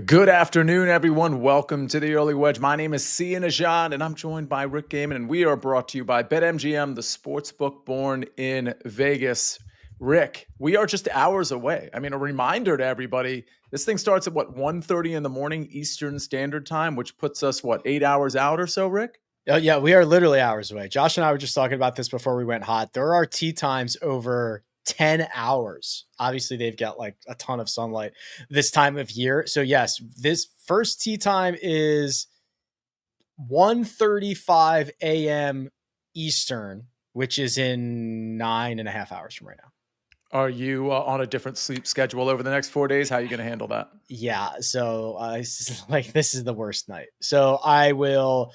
Good afternoon, everyone. Welcome to the Early Wedge. My name is Nejad, and I'm joined by Rick Gehman, and we are brought to you by BetMGM, the sportsbook born in Vegas. Rick, we are just hours away. I mean, a reminder to everybody, this thing starts at, 1:30 in the morning Eastern Standard Time, which puts us, 8 hours out or so, Rick? Oh, yeah, we are literally hours away. Josh and I were just talking about this before we went hot. There are tee times over 10 hours. Obviously, they've got like a ton of sunlight this time of year. So yes, this first tee time is 1:35 a.m. Eastern, which is in 9.5 hours from right now. Are you on a different sleep schedule over the next 4 days? How are you going to handle that? Yeah, so this is the worst night. So I will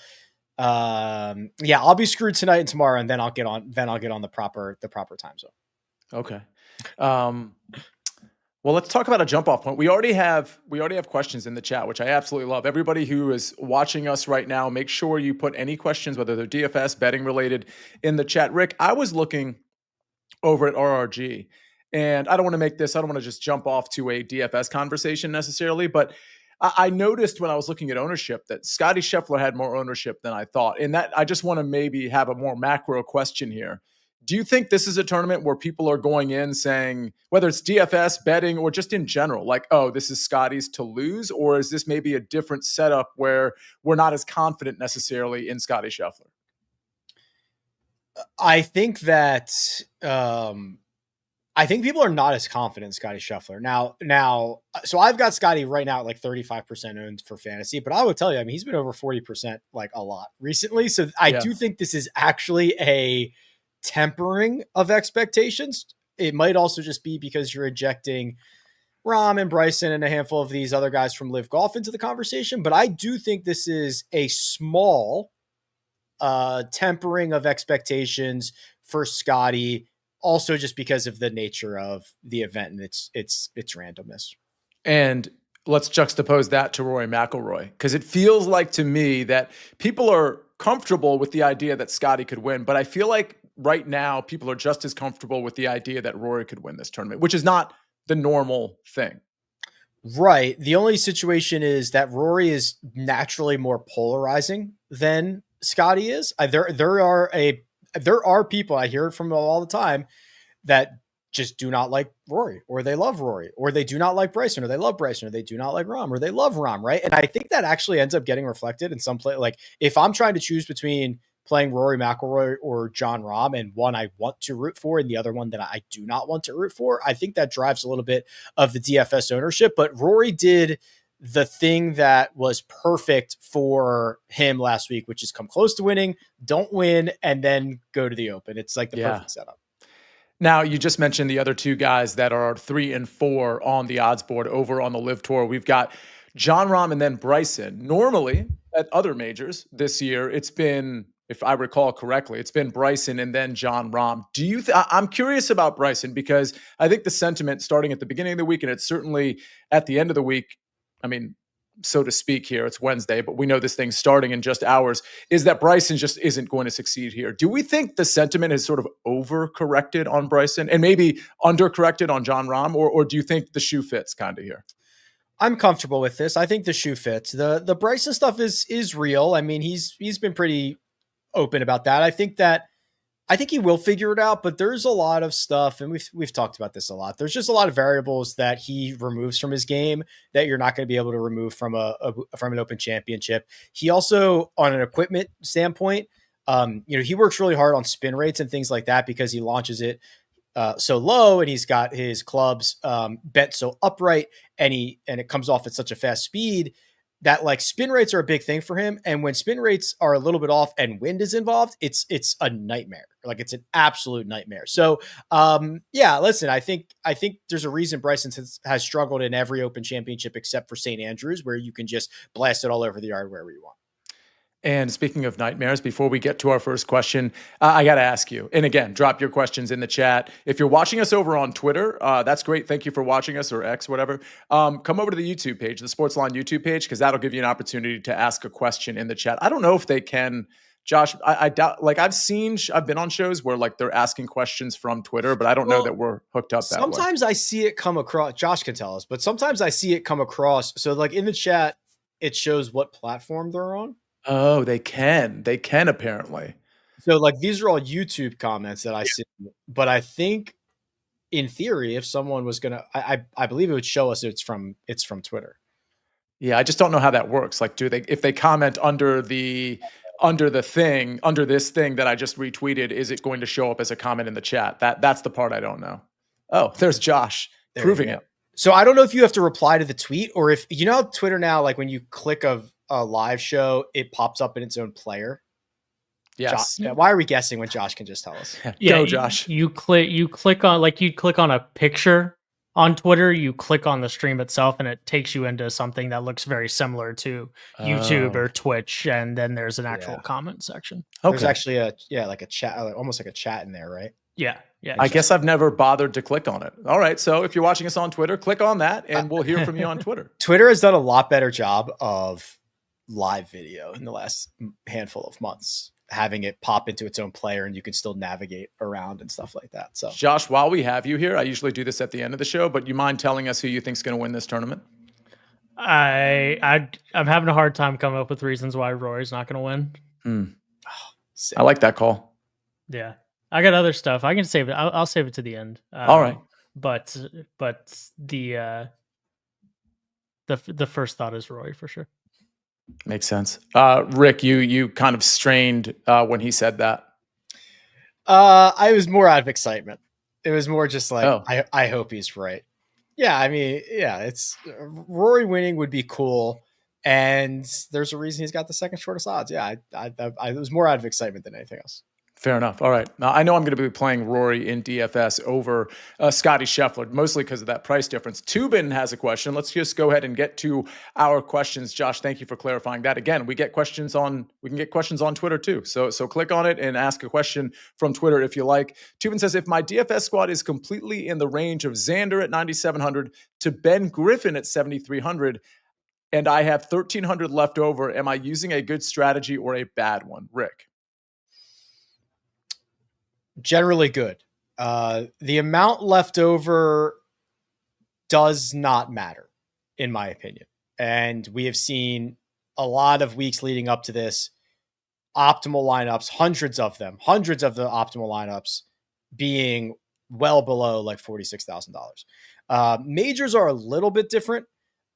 I'll be screwed tonight and tomorrow, and then I'll get on the proper time zone. Okay. Well, let's talk about a jump off point. We already have questions in the chat, which I absolutely love. Everybody who is watching us right now, make sure you put any questions, whether they're DFS, betting related, in the chat. Rick, I was looking over at RRG, and I don't want to just jump off to a DFS conversation necessarily, but I noticed when I was looking at ownership that Scottie Scheffler had more ownership than I thought. And that I just want to maybe have a more macro question here. Do you think this is a tournament where people are going in saying, whether it's DFS, betting, or just in general, like, oh, this is Scotty's to lose? Or is this maybe a different setup where we're not as confident necessarily in Scottie Scheffler? I think that I think people are not as confident in Scottie Scheffler now. So I've got Scottie right now at like 35% owned for fantasy, but I would tell you, I mean, he's been over 40% like a lot recently. So I do think this is actually a tempering of expectations. It might also just be because you're ejecting Rahm and Bryson and a handful of these other guys from Live Golf into the conversation. But I do think this is a small tempering of expectations for Scottie, also just because of the nature of the event and its randomness. And let's juxtapose that to Rory McIlroy, because it feels like to me that people are comfortable with the idea that Scottie could win, but I feel like right now people are just as comfortable with the idea that Rory could win this tournament, which is not the normal thing. Right. The only situation is that Rory is naturally more polarizing than Scottie is. There are people, I hear it from all the time, that just do not like Rory, or they love Rory, or they do not like Bryson, or they love Bryson, or they do not like Rahm, or they love Rahm, right? And I think that actually ends up getting reflected in some play. Like if I'm trying to choose between playing Rory McIlroy or Jon Rahm, and one I want to root for and the other one that I do not want to root for, I think that drives a little bit of the DFS ownership. But Rory did the thing that was perfect for him last week, which is come close to winning, don't win, and then go to the Open. It's like the perfect setup. Now, you just mentioned the other two guys that are 3 and 4 on the odds board over on the Live Tour. We've got Jon Rahm and then Bryson. Normally, at other majors this year, it's been, if I recall correctly, it's been Bryson and then Jon Rahm. Do you? I'm curious about Bryson, because I think the sentiment starting at the beginning of the week, and it's certainly at the end of the week, I mean, so to speak here, it's Wednesday, but we know this thing's starting in just hours, is that Bryson just isn't going to succeed here. Do we think the sentiment has sort of overcorrected on Bryson and maybe undercorrected on Jon Rahm, or do you think the shoe fits kind of here? I'm comfortable with this. I think the shoe fits. The Bryson stuff is real. I mean, he's been pretty open about that. I think he will figure it out, but there's a lot of stuff, and we've talked about this a lot. There's just a lot of variables that he removes from his game that you're not going to be able to remove from an Open Championship. He also, on an equipment standpoint, he works really hard on spin rates and things like that, because he launches it so low, and he's got his clubs bent so upright, and it comes off at such a fast speed that like spin rates are a big thing for him. And when spin rates are a little bit off and wind is involved, it's a nightmare. Like it's an absolute nightmare. So listen, I think there's a reason Bryson has struggled in every Open Championship except for St. Andrews, where you can just blast it all over the yard wherever you want. And speaking of nightmares, before we get to our first question, I got to ask you, and again, drop your questions in the chat. If you're watching us over on Twitter, that's great. Thank you for watching us, or X, whatever. Come over to the YouTube page, the SportsLine YouTube page, because that'll give you an opportunity to ask a question in the chat. I don't know if they can Josh, I doubt, like I've been on shows where like they're asking questions from Twitter, but I don't know that we're hooked up that way. Sometimes I see it come across, Josh can tell us, but sometimes I see it come across. So like in the chat, it shows what platform they're on. Oh, they can apparently. So like these are all YouTube comments that I see, but I think in theory, if someone was going to, I believe it would show us it's from Twitter. Yeah. I just don't know how that works. Like, if they comment under this thing that I just retweeted, is it going to show up as a comment in the chat? That's the part I don't know. Oh, there's Josh proving it. So I don't know if you have to reply to the tweet, or if you know how Twitter now, like when you click a live show, it pops up in its own player. Yes. Josh, why are we guessing when Josh can just tell us? Yeah, go, Josh. You click on, like you'd click on a picture on Twitter, you click on the stream itself and it takes you into something that looks very similar to YouTube or Twitch. And then there's an actual comment section. Okay. There's actually a chat, almost like a chat in there, right? Yeah. Yeah. I guess I've never bothered to click on it. All right. So if you're watching us on Twitter, click on that and we'll hear from you on Twitter. Twitter has done a lot better job of live video in the last handful of months, having it pop into its own player and you can still navigate around and stuff like that. So Josh, while we have you here, I usually do this at the end of the show, but you mind telling us who you think's going to win this tournament? I'm having a hard time coming up with reasons why Rory's not going to win. I like that call. Yeah. I got other stuff. I can save it. I'll save it to the end. All right. But the first thought is Rory for sure. Makes sense. Rick, you kind of strained when he said that. I was more out of excitement. It was more just like, I hope he's right. Yeah, I mean, yeah, it's Rory winning would be cool, and there's a reason he's got the second shortest odds. Yeah, I was more out of excitement than anything else. Fair enough. All right. Now, I know I'm going to be playing Rory in DFS over Scotty Scheffler, mostly because of that price difference. Tubin has a question. Let's just go ahead and get to our questions. Josh, thank you for clarifying that. Again, we can get questions on Twitter too. So click on it and ask a question from Twitter if you like. Tubin says, if my DFS squad is completely in the range of Xander at 9,700 to Ben Griffin at 7,300, and I have 1,300 left over, am I using a good strategy or a bad one? Rick? Generally good. The amount left over does not matter, in my opinion. And we have seen a lot of weeks leading up to this, optimal lineups, hundreds of the optimal lineups being well below like $46,000. Majors are a little bit different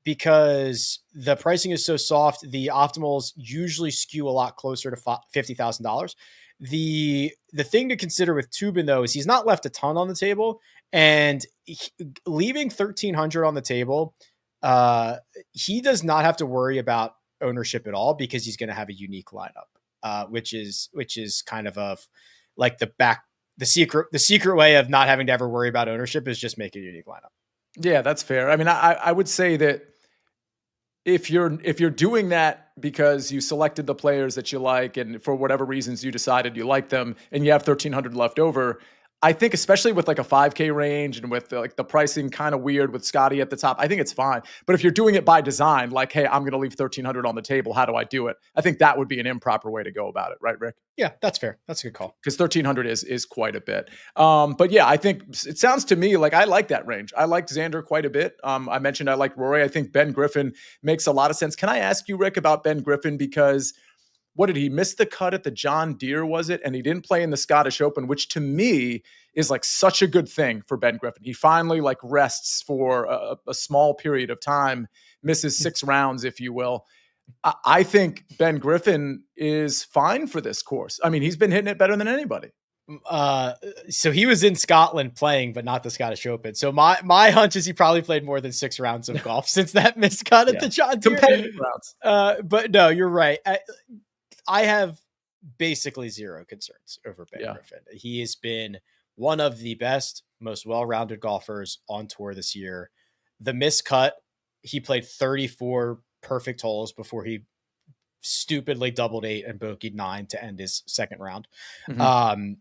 because the pricing is so soft. The optimals usually skew a lot closer to $50,000. The thing to consider with Tubin, though, is he's not left a ton on the table, and leaving 1,300 on the table, he does not have to worry about ownership at all because he's going to have a unique lineup, which is kind of like the secret way of not having to ever worry about ownership is just make a unique lineup. Yeah, that's fair. I mean, I would say that if you're doing that because you selected the players that you like and for whatever reasons you decided you like them and you have 1,300 left over, I think especially with like a 5K range and with like the pricing kind of weird with Scotty at the top, I think it's fine. But if you're doing it by design, like, hey, I'm going to leave 1,300 on the table, how do I do it? I think that would be an improper way to go about it. Right, Rick? Yeah, that's fair. That's a good call. Because 1,300 is quite a bit. But yeah, I think it sounds to me like I like that range. I like Xander quite a bit. I mentioned I like Rory. I think Ben Griffin makes a lot of sense. Can I ask you, Rick, about Ben Griffin? Because what did he miss the cut at the John Deere, was it? And he didn't play in the Scottish Open, which to me is like such a good thing for Ben Griffin. He finally like rests for a small period of time, misses 6 rounds, if you will. I think Ben Griffin is fine for this course. I mean, he's been hitting it better than anybody. So he was in Scotland playing, but not the Scottish Open. So my hunch is he probably played more than 6 rounds of golf since that miscut at the John Deere. Competitive rounds. But no, you're right. I have basically zero concerns over Ben Griffin. He has been one of the best, most well-rounded golfers on tour this year. The miscut, he played 34 perfect holes before he stupidly doubled 8 and bogeyed 9 to end his second round. Mm-hmm.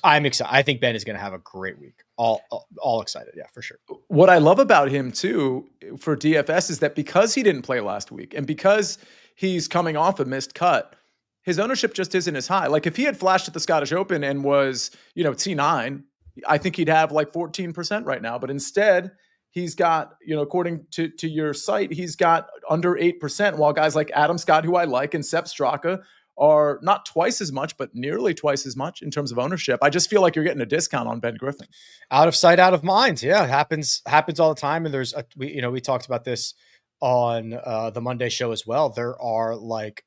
I'm excited. I think Ben is going to have a great week. All excited. Yeah, for sure. What I love about him too for DFS is that because he didn't play last week and because he's coming off a missed cut, his ownership just isn't as high. Like if he had flashed at the Scottish Open and was, T9, I think he'd have like 14% right now. But instead, he's got, according to your site, he's got under 8%, while guys like Adam Scott, who I like, and Sepp Straka are not twice as much, but nearly twice as much in terms of ownership. I just feel like you're getting a discount on Ben Griffin. Out of sight, out of mind. Yeah, it happens all the time. And we talked about this on the Monday show as well. There are like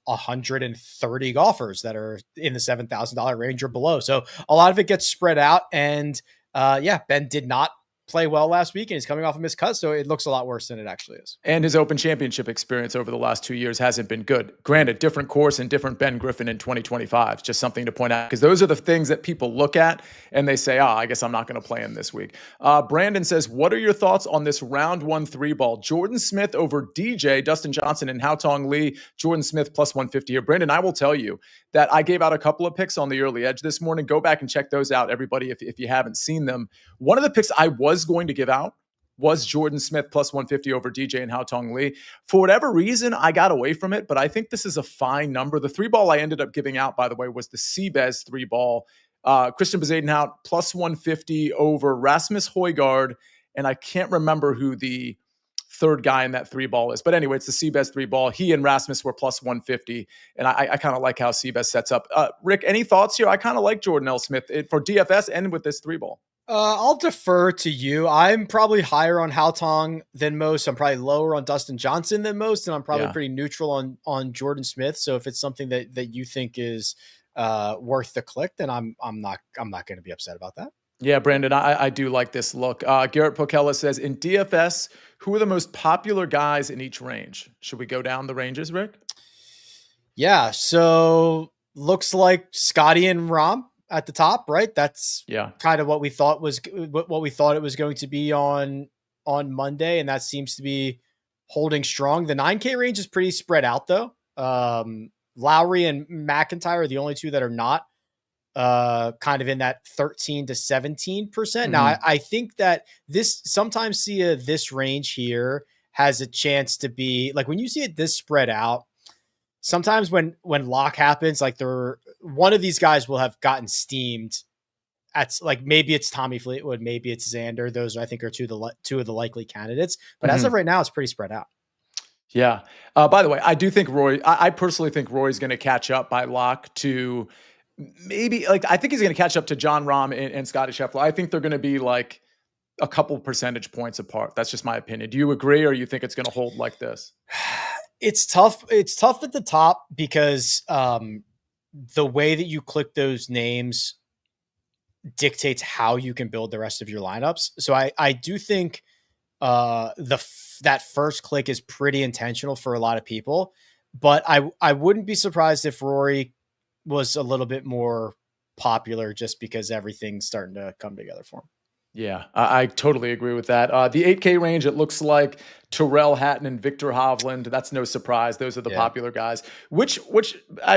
130 golfers that are in the $7,000 range or below. So a lot of it gets spread out. And Ben did not play well last week, and he's coming off a missed cut, so it looks a lot worse than it actually is. And his Open Championship experience over the last 2 years hasn't been good. Granted, different course and different Ben Griffin in 2025. Just something to point out, because those are the things that people look at and they say, I guess I'm not going to play him this week. Brandon says, what are your thoughts on this round 1 3-ball? Jordan Smith over DJ, Dustin Johnson, and Haotong Li. Jordan Smith plus 150 here. Brandon, I will tell you that I gave out a couple of picks on the early edge this morning. Go back and check those out, everybody, if you haven't seen them. One of the picks I was going to give out was Jordan Smith plus 150 over DJ and Haotong Li. For whatever reason, I got away from it, but I think this is a fine number. The 3-ball I ended up giving out, by the way, was the CBS 3-ball. Christian Bezuidenhout plus 150 over Rasmus Højgaard, and I can't remember who the third guy in that 3-ball is. But anyway, it's the CBS 3-ball. He and Rasmus were plus 150, and I kind of like how CBS sets up. Rick, any thoughts here? I kind of like Jordan L. Smith for DFS and with this 3-ball. I'll defer to you. I'm probably higher on Haotong than most. I'm probably lower on Dustin Johnson than most, and I'm probably pretty neutral on Jordan Smith. So if it's something that you think is worth the click, then I'm not going to be upset about that. Yeah, Brandon, I do like this look. Garrett Pocella says, in DFS, who are the most popular guys in each range? Should we go down the ranges, Rick? Yeah, so looks like Scotty and Rahm at the top, right? That's kind of what we thought it was going to be on Monday, and that seems to be holding strong. The 9K range is pretty spread out, though. Lowry and McIntyre are the only two that are not kind of in that 13 to 17%. Mm-hmm. Now, I think that sometimes this range here has a chance to be like when you see it this spread out. Sometimes when lock happens, like one of these guys will have gotten steamed. At like maybe it's Tommy Fleetwood, maybe it's Xander. Those I think are two of the likely candidates. But as of right now, it's pretty spread out. Yeah. By the way, I do think I personally think Rory's going to catch up by lock to maybe I think he's going to catch up to Jon Rahm and Scottie Scheffler. I think they're going to be like a couple percentage points apart. That's just my opinion. Do you agree, or you think it's going to hold like this? It's tough. It's tough at the top because the way that you click those names dictates how you can build the rest of your lineups. So I do think that first click is pretty intentional for a lot of people, but I wouldn't be surprised if Rory was a little bit more popular just because everything's starting to come together for him. Yeah, I totally agree with that. The 8K range, it looks like Tyrrell Hatton and Victor Hovland. That's no surprise. Those are the popular guys, which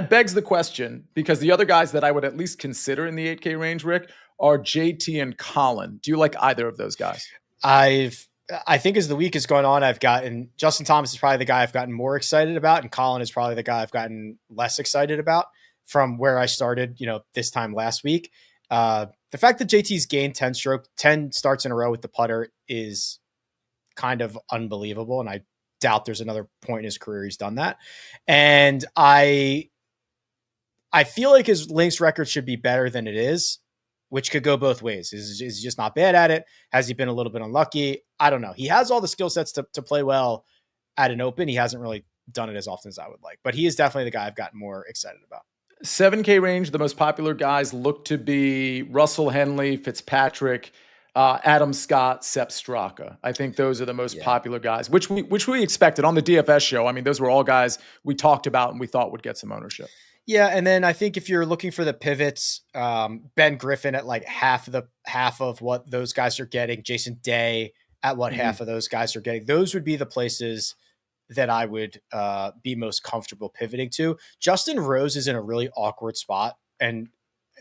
begs the question, because the other guys that I would at least consider in the 8K range, Rick, are JT and Colin. Do you like either of those guys? I think as the week has gone on, I've gotten Justin Thomas is probably the guy I've gotten more excited about, and Colin is probably the guy I've gotten less excited about from where I started, this time last week. The fact that JT's gained 10 starts in a row with the putter is kind of unbelievable. And I doubt there's another point in his career he's done that. And I feel like his links record should be better than it is, which could go both ways. Is he just not bad at it? Has he been a little bit unlucky? I don't know. He has all the skill sets to play well at an Open. He hasn't really done it as often as I would like, but he is definitely the guy I've gotten more excited about. 7K range, the most popular guys look to be Russell Henley, Fitzpatrick, Adam Scott, Sepp Straka. I think those are the most popular guys, which we expected on the DFS show. I mean, those were all guys we talked about and we thought would get some ownership. Yeah, and then I think if you're looking for the pivots, Ben Griffin at like half of what those guys are getting, Jason Day at what half of those guys are getting, those would be the places that I would be most comfortable pivoting to. Justin Rose is in a really awkward spot, and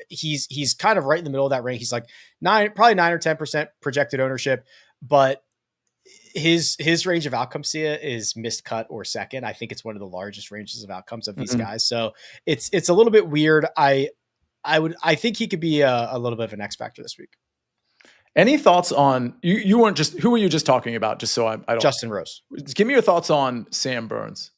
he's kind of right in the middle of that range. He's like probably 9 or 10% projected ownership, but his range of outcomes here is missed cut or second. I think it's one of the largest ranges of outcomes of these guys. So it's a little bit weird. I think he could be a little bit of an X factor this week. Any thoughts on you weren't just who were you just talking about? Just so I don't Justin Rose. Give me your thoughts on Sam Burns.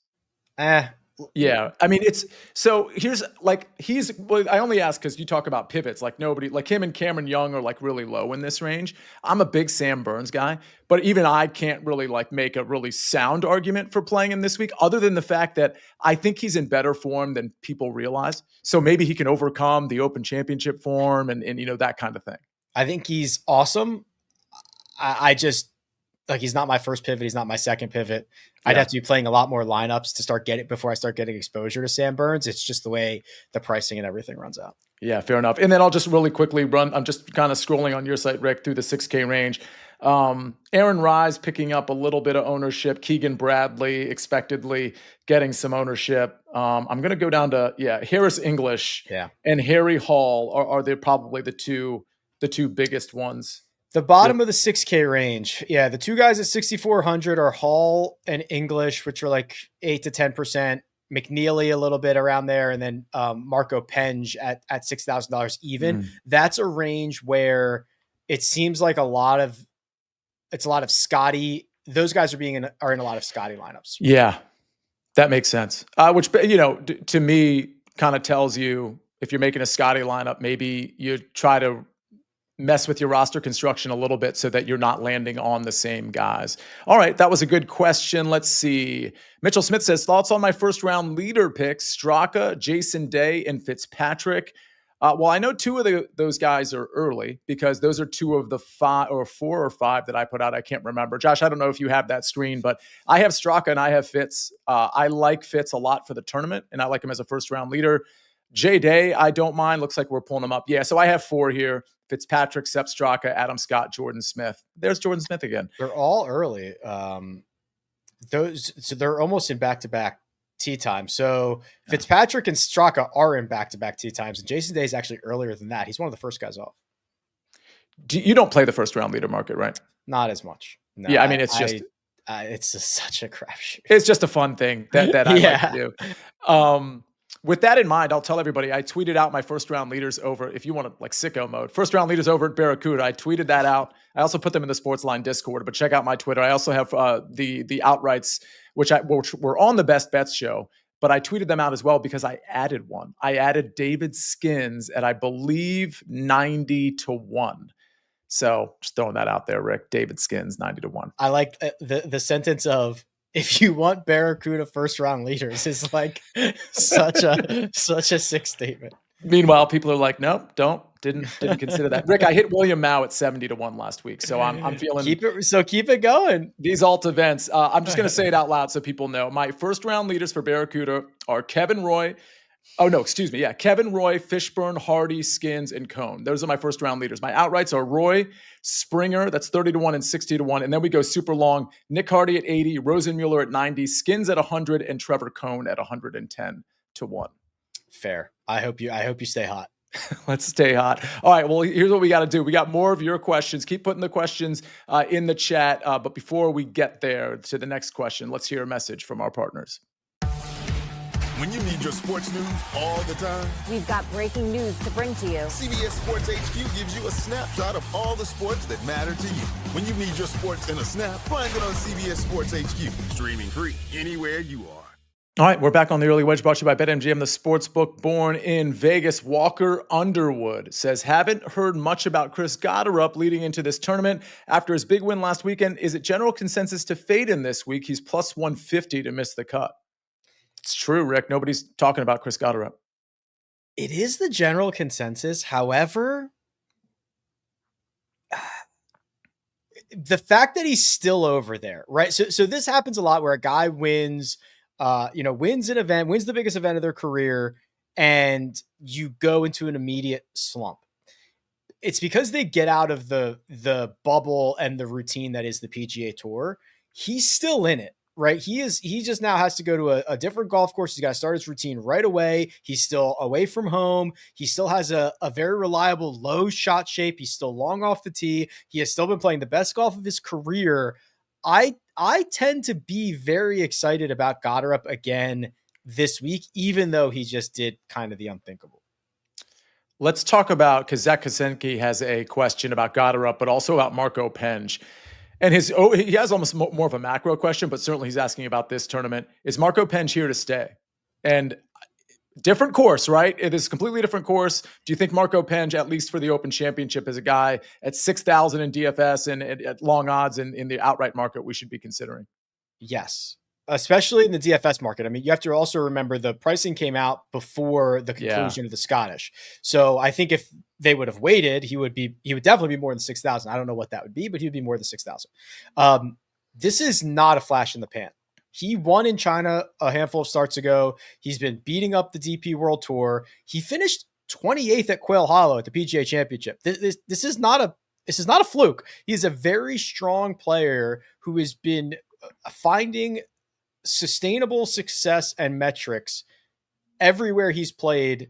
Yeah, I mean here's I only ask because you talk about pivots, like nobody like him and Cameron Young are like really low in this range. I'm a big Sam Burns guy, but even I can't really like make a really sound argument for playing him this week, other than the fact that I think he's in better form than people realize. So maybe he can overcome the Open Championship form and that kind of thing. I think he's awesome. I just like he's not my first pivot. He's not my second pivot. I'd have to be playing a lot more lineups to start getting before I start getting exposure to Sam Burns. It's just the way the pricing and everything runs out. Yeah, fair enough. And then I'll just really quickly run. I'm just kind of scrolling on your site, Rick, through the 6K range. Aaron Rise picking up a little bit of ownership. Keegan Bradley expectedly getting some ownership. I'm going to go down to Harris English and Harry Hall are they probably the two biggest ones. The bottom of the 6K range. Yeah. The two guys at 6,400 are Hall and English, which are like 8 to 10%. McNeely a little bit around there. And then Marco Penge at $6,000 even. That's a range where it seems like it's a lot of Scotty. Those guys are in a lot of Scotty lineups. Yeah, that makes sense. Which, to me kind of tells you if you're making a Scotty lineup, maybe you try to mess with your roster construction a little bit so that you're not landing on the same guys. All right, that was a good question. Let's see. Mitchell Smith says, thoughts on my first round leader picks, Straka, Jason Day, and Fitzpatrick. Well, I know two of those guys are early because those are two of the 4 or 5 that I put out. I can't remember. Josh, I don't know if you have that screen, but I have Straka and I have Fitz. I like Fitz a lot for the tournament, and I like him as a first round leader. Jay Day, I don't mind. Looks like we're pulling him up. Yeah, so I have 4 here. Fitzpatrick, Sepp Straka, Adam Scott, Jordan Smith. There's Jordan Smith again. They're all early. So they're almost in back-to-back tee time. So Fitzpatrick and Straka are in back-to-back tee times, and Jason Day is actually earlier than that. He's one of the first guys off. You don't play the first round leader market, right? Not as much. No, yeah, I mean, it's just such a crapshoot. It's just a fun thing that I like to do. With that in mind, I'll tell everybody, I tweeted out my first round leaders over, if you want to like sicko mode, first round leaders over at Barracuda. I tweeted that out. I also put them in the SportsLine Discord, but check out my Twitter. I also have the outrights, which were on the Best Bets show, but I tweeted them out as well because I added one. I added David Skins at, I believe, 90-1. So just throwing that out there, Rick. David Skins, 90-1. I like the sentence of, if you want Barracuda first round leaders is like such a sick statement. Meanwhile, people are like, nope, didn't consider that. Rick, I hit William Mao at 70-1 last week. So I'm feeling keep it going. These alt events. I'm just gonna say it out loud so people know. My first round leaders for Barracuda are Kevin Roy. Oh no, excuse me. Yeah. Kevin Roy, Fishburne, Hardy, Skins, and Cone. Those are my first round leaders. My outrights are Roy, Springer, that's 30-1 and 60-1. And then we go super long. Nick Hardy at 80, Rosenmuller at 90, Skins at 100, and Trevor Cone at 110-1. Fair. I hope you stay hot. Let's stay hot. All right. Well, here's what we got to do. We got more of your questions. Keep putting the questions in the chat. But before we get there to the next question, let's hear a message from our partners. When you need your sports news all the time, we've got breaking news to bring to you. CBS Sports HQ gives you a snapshot of all the sports that matter to you. When you need your sports in a snap, find it on CBS Sports HQ, streaming free anywhere you are. All right, we're back on the Early Wedge, brought to you by BetMGM, the sportsbook born in Vegas. Walker Underwood says, haven't heard much about Chris Gotterup leading into this tournament. After his big win last weekend, is it general consensus to fade him this week? He's plus 150 to miss the cut. It's true, Rick. Nobody's talking about Chris Gotterup. It is the general consensus. However, the fact that he's still over there, right? So this happens a lot where a guy wins an event, wins the biggest event of their career, and you go into an immediate slump. It's because they get out of the bubble and the routine that is the PGA Tour. He's still in it. Right. He just now has to go to a different golf course. He's got to start his routine right away. He's still away from home. He still has a very reliable low shot shape. He's still long off the tee. He has still been playing the best golf of his career. I tend to be very excited about Goddard again this week, even though he just did kind of the unthinkable. Let's talk about, because Zach Kosenki has a question about Goddard, but also about Marco Penge. And he has almost more of a macro question, but certainly he's asking about this tournament. Is Marco Penge here to stay? And different course, right? It is a completely different course. Do you think Marco Penge, at least for the Open Championship, is a guy at 6,000 in DFS and at long odds in the outright market we should be considering? Yes, especially in the DFS market. I mean, you have to also remember the pricing came out before the conclusion of the Scottish. So I think if they would have waited, he would definitely be more than 6,000. I don't know what that would be, but he would be more than 6,000. This is not a flash in the pan. He won in China a handful of starts ago. He's been beating up the DP World Tour. He finished 28th at Quail Hollow at the PGA Championship. This is not a fluke. He's a very strong player who has been finding sustainable success and metrics everywhere he's played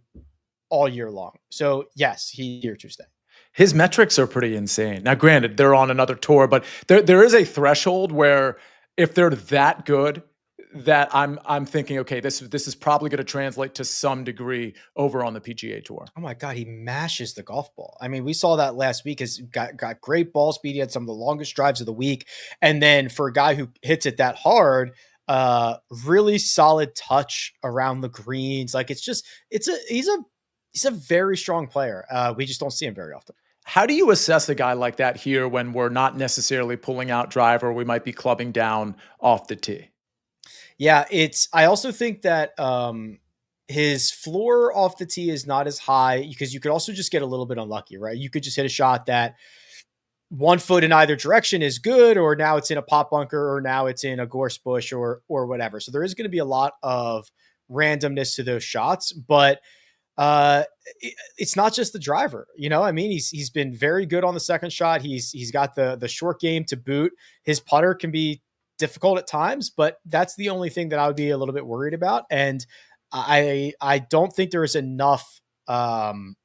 all year long. So yes, he's here to stay. His metrics are pretty insane. Now, granted, they're on another tour, but there is a threshold where if they're that good, that I'm thinking, okay, this is probably going to translate to some degree over on the PGA Tour. Oh my God, he mashes the golf ball. I mean, we saw that last week. Has got great ball speed. He had some of the longest drives of the week, and then for a guy who hits it that hard, really solid touch around the greens. Like he's a very strong player. We just don't see him very often. How do you assess a guy like that here when we're not necessarily pulling out driver? We might be clubbing down off the tee. Yeah, I also think that his floor off the tee is not as high because you could also just get a little bit unlucky, right? You could just hit a shot that 1 foot in either direction is good, or now it's in a pop bunker, or now it's in a gorse bush or whatever. So there is going to be a lot of randomness to those shots, but it's not just the driver, I mean, he's been very good on the second shot. He's got the short game to boot. His putter can be difficult at times, but that's the only thing that I would be a little bit worried about. And I don't think there is enough to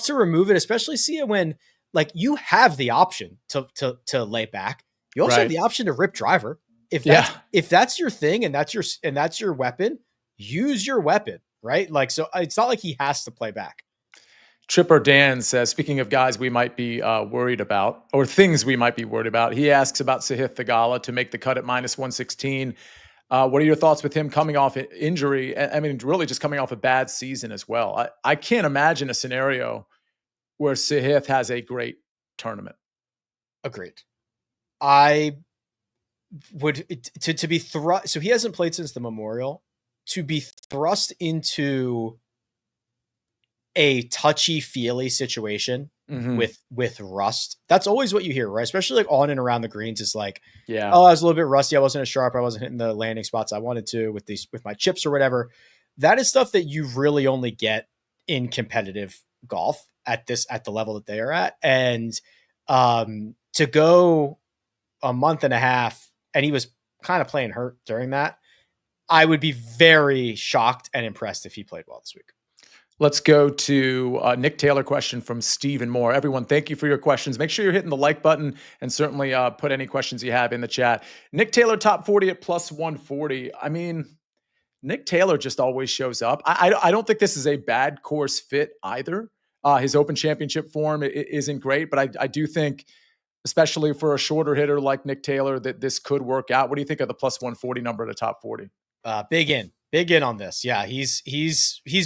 remove it, especially see it when like you have the option to lay back. You also have the option to rip driver. If that's your thing and that's your weapon, use your weapon. Right? Like, so it's not like he has to play back. Tripper Dan says, speaking of guys we might be worried about, or things we might be worried about, he asks about Sahith Theegala to make the cut at -116. What are your thoughts with him coming off injury? I mean, really just coming off a bad season as well. I can't imagine a scenario where Sahith has a great tournament. Agreed. I would to be thrust. So he hasn't played since the Memorial. To be thrust into a touchy-feely situation with rust, that's always what you hear, right? Especially like on and around the greens is like, oh, I was a little bit rusty. I wasn't as sharp. I wasn't hitting the landing spots I wanted to with my chips or whatever. That is stuff that you really only get in competitive golf at the level that they are at. And to go a month and a half, and he was kind of playing hurt during that, I would be very shocked and impressed if he played well this week. Let's go to Nick Taylor question from Stephen Moore. Everyone, thank you for your questions. Make sure you're hitting the like button and certainly put any questions you have in the chat. Nick Taylor, top 40 at +140. I mean, Nick Taylor just always shows up. I don't think this is a bad course fit either. His Open Championship form isn't great, but I do think, especially for a shorter hitter like Nick Taylor, that this could work out. What do you think of the +140 number at the top 40? Big in on this. Yeah, he's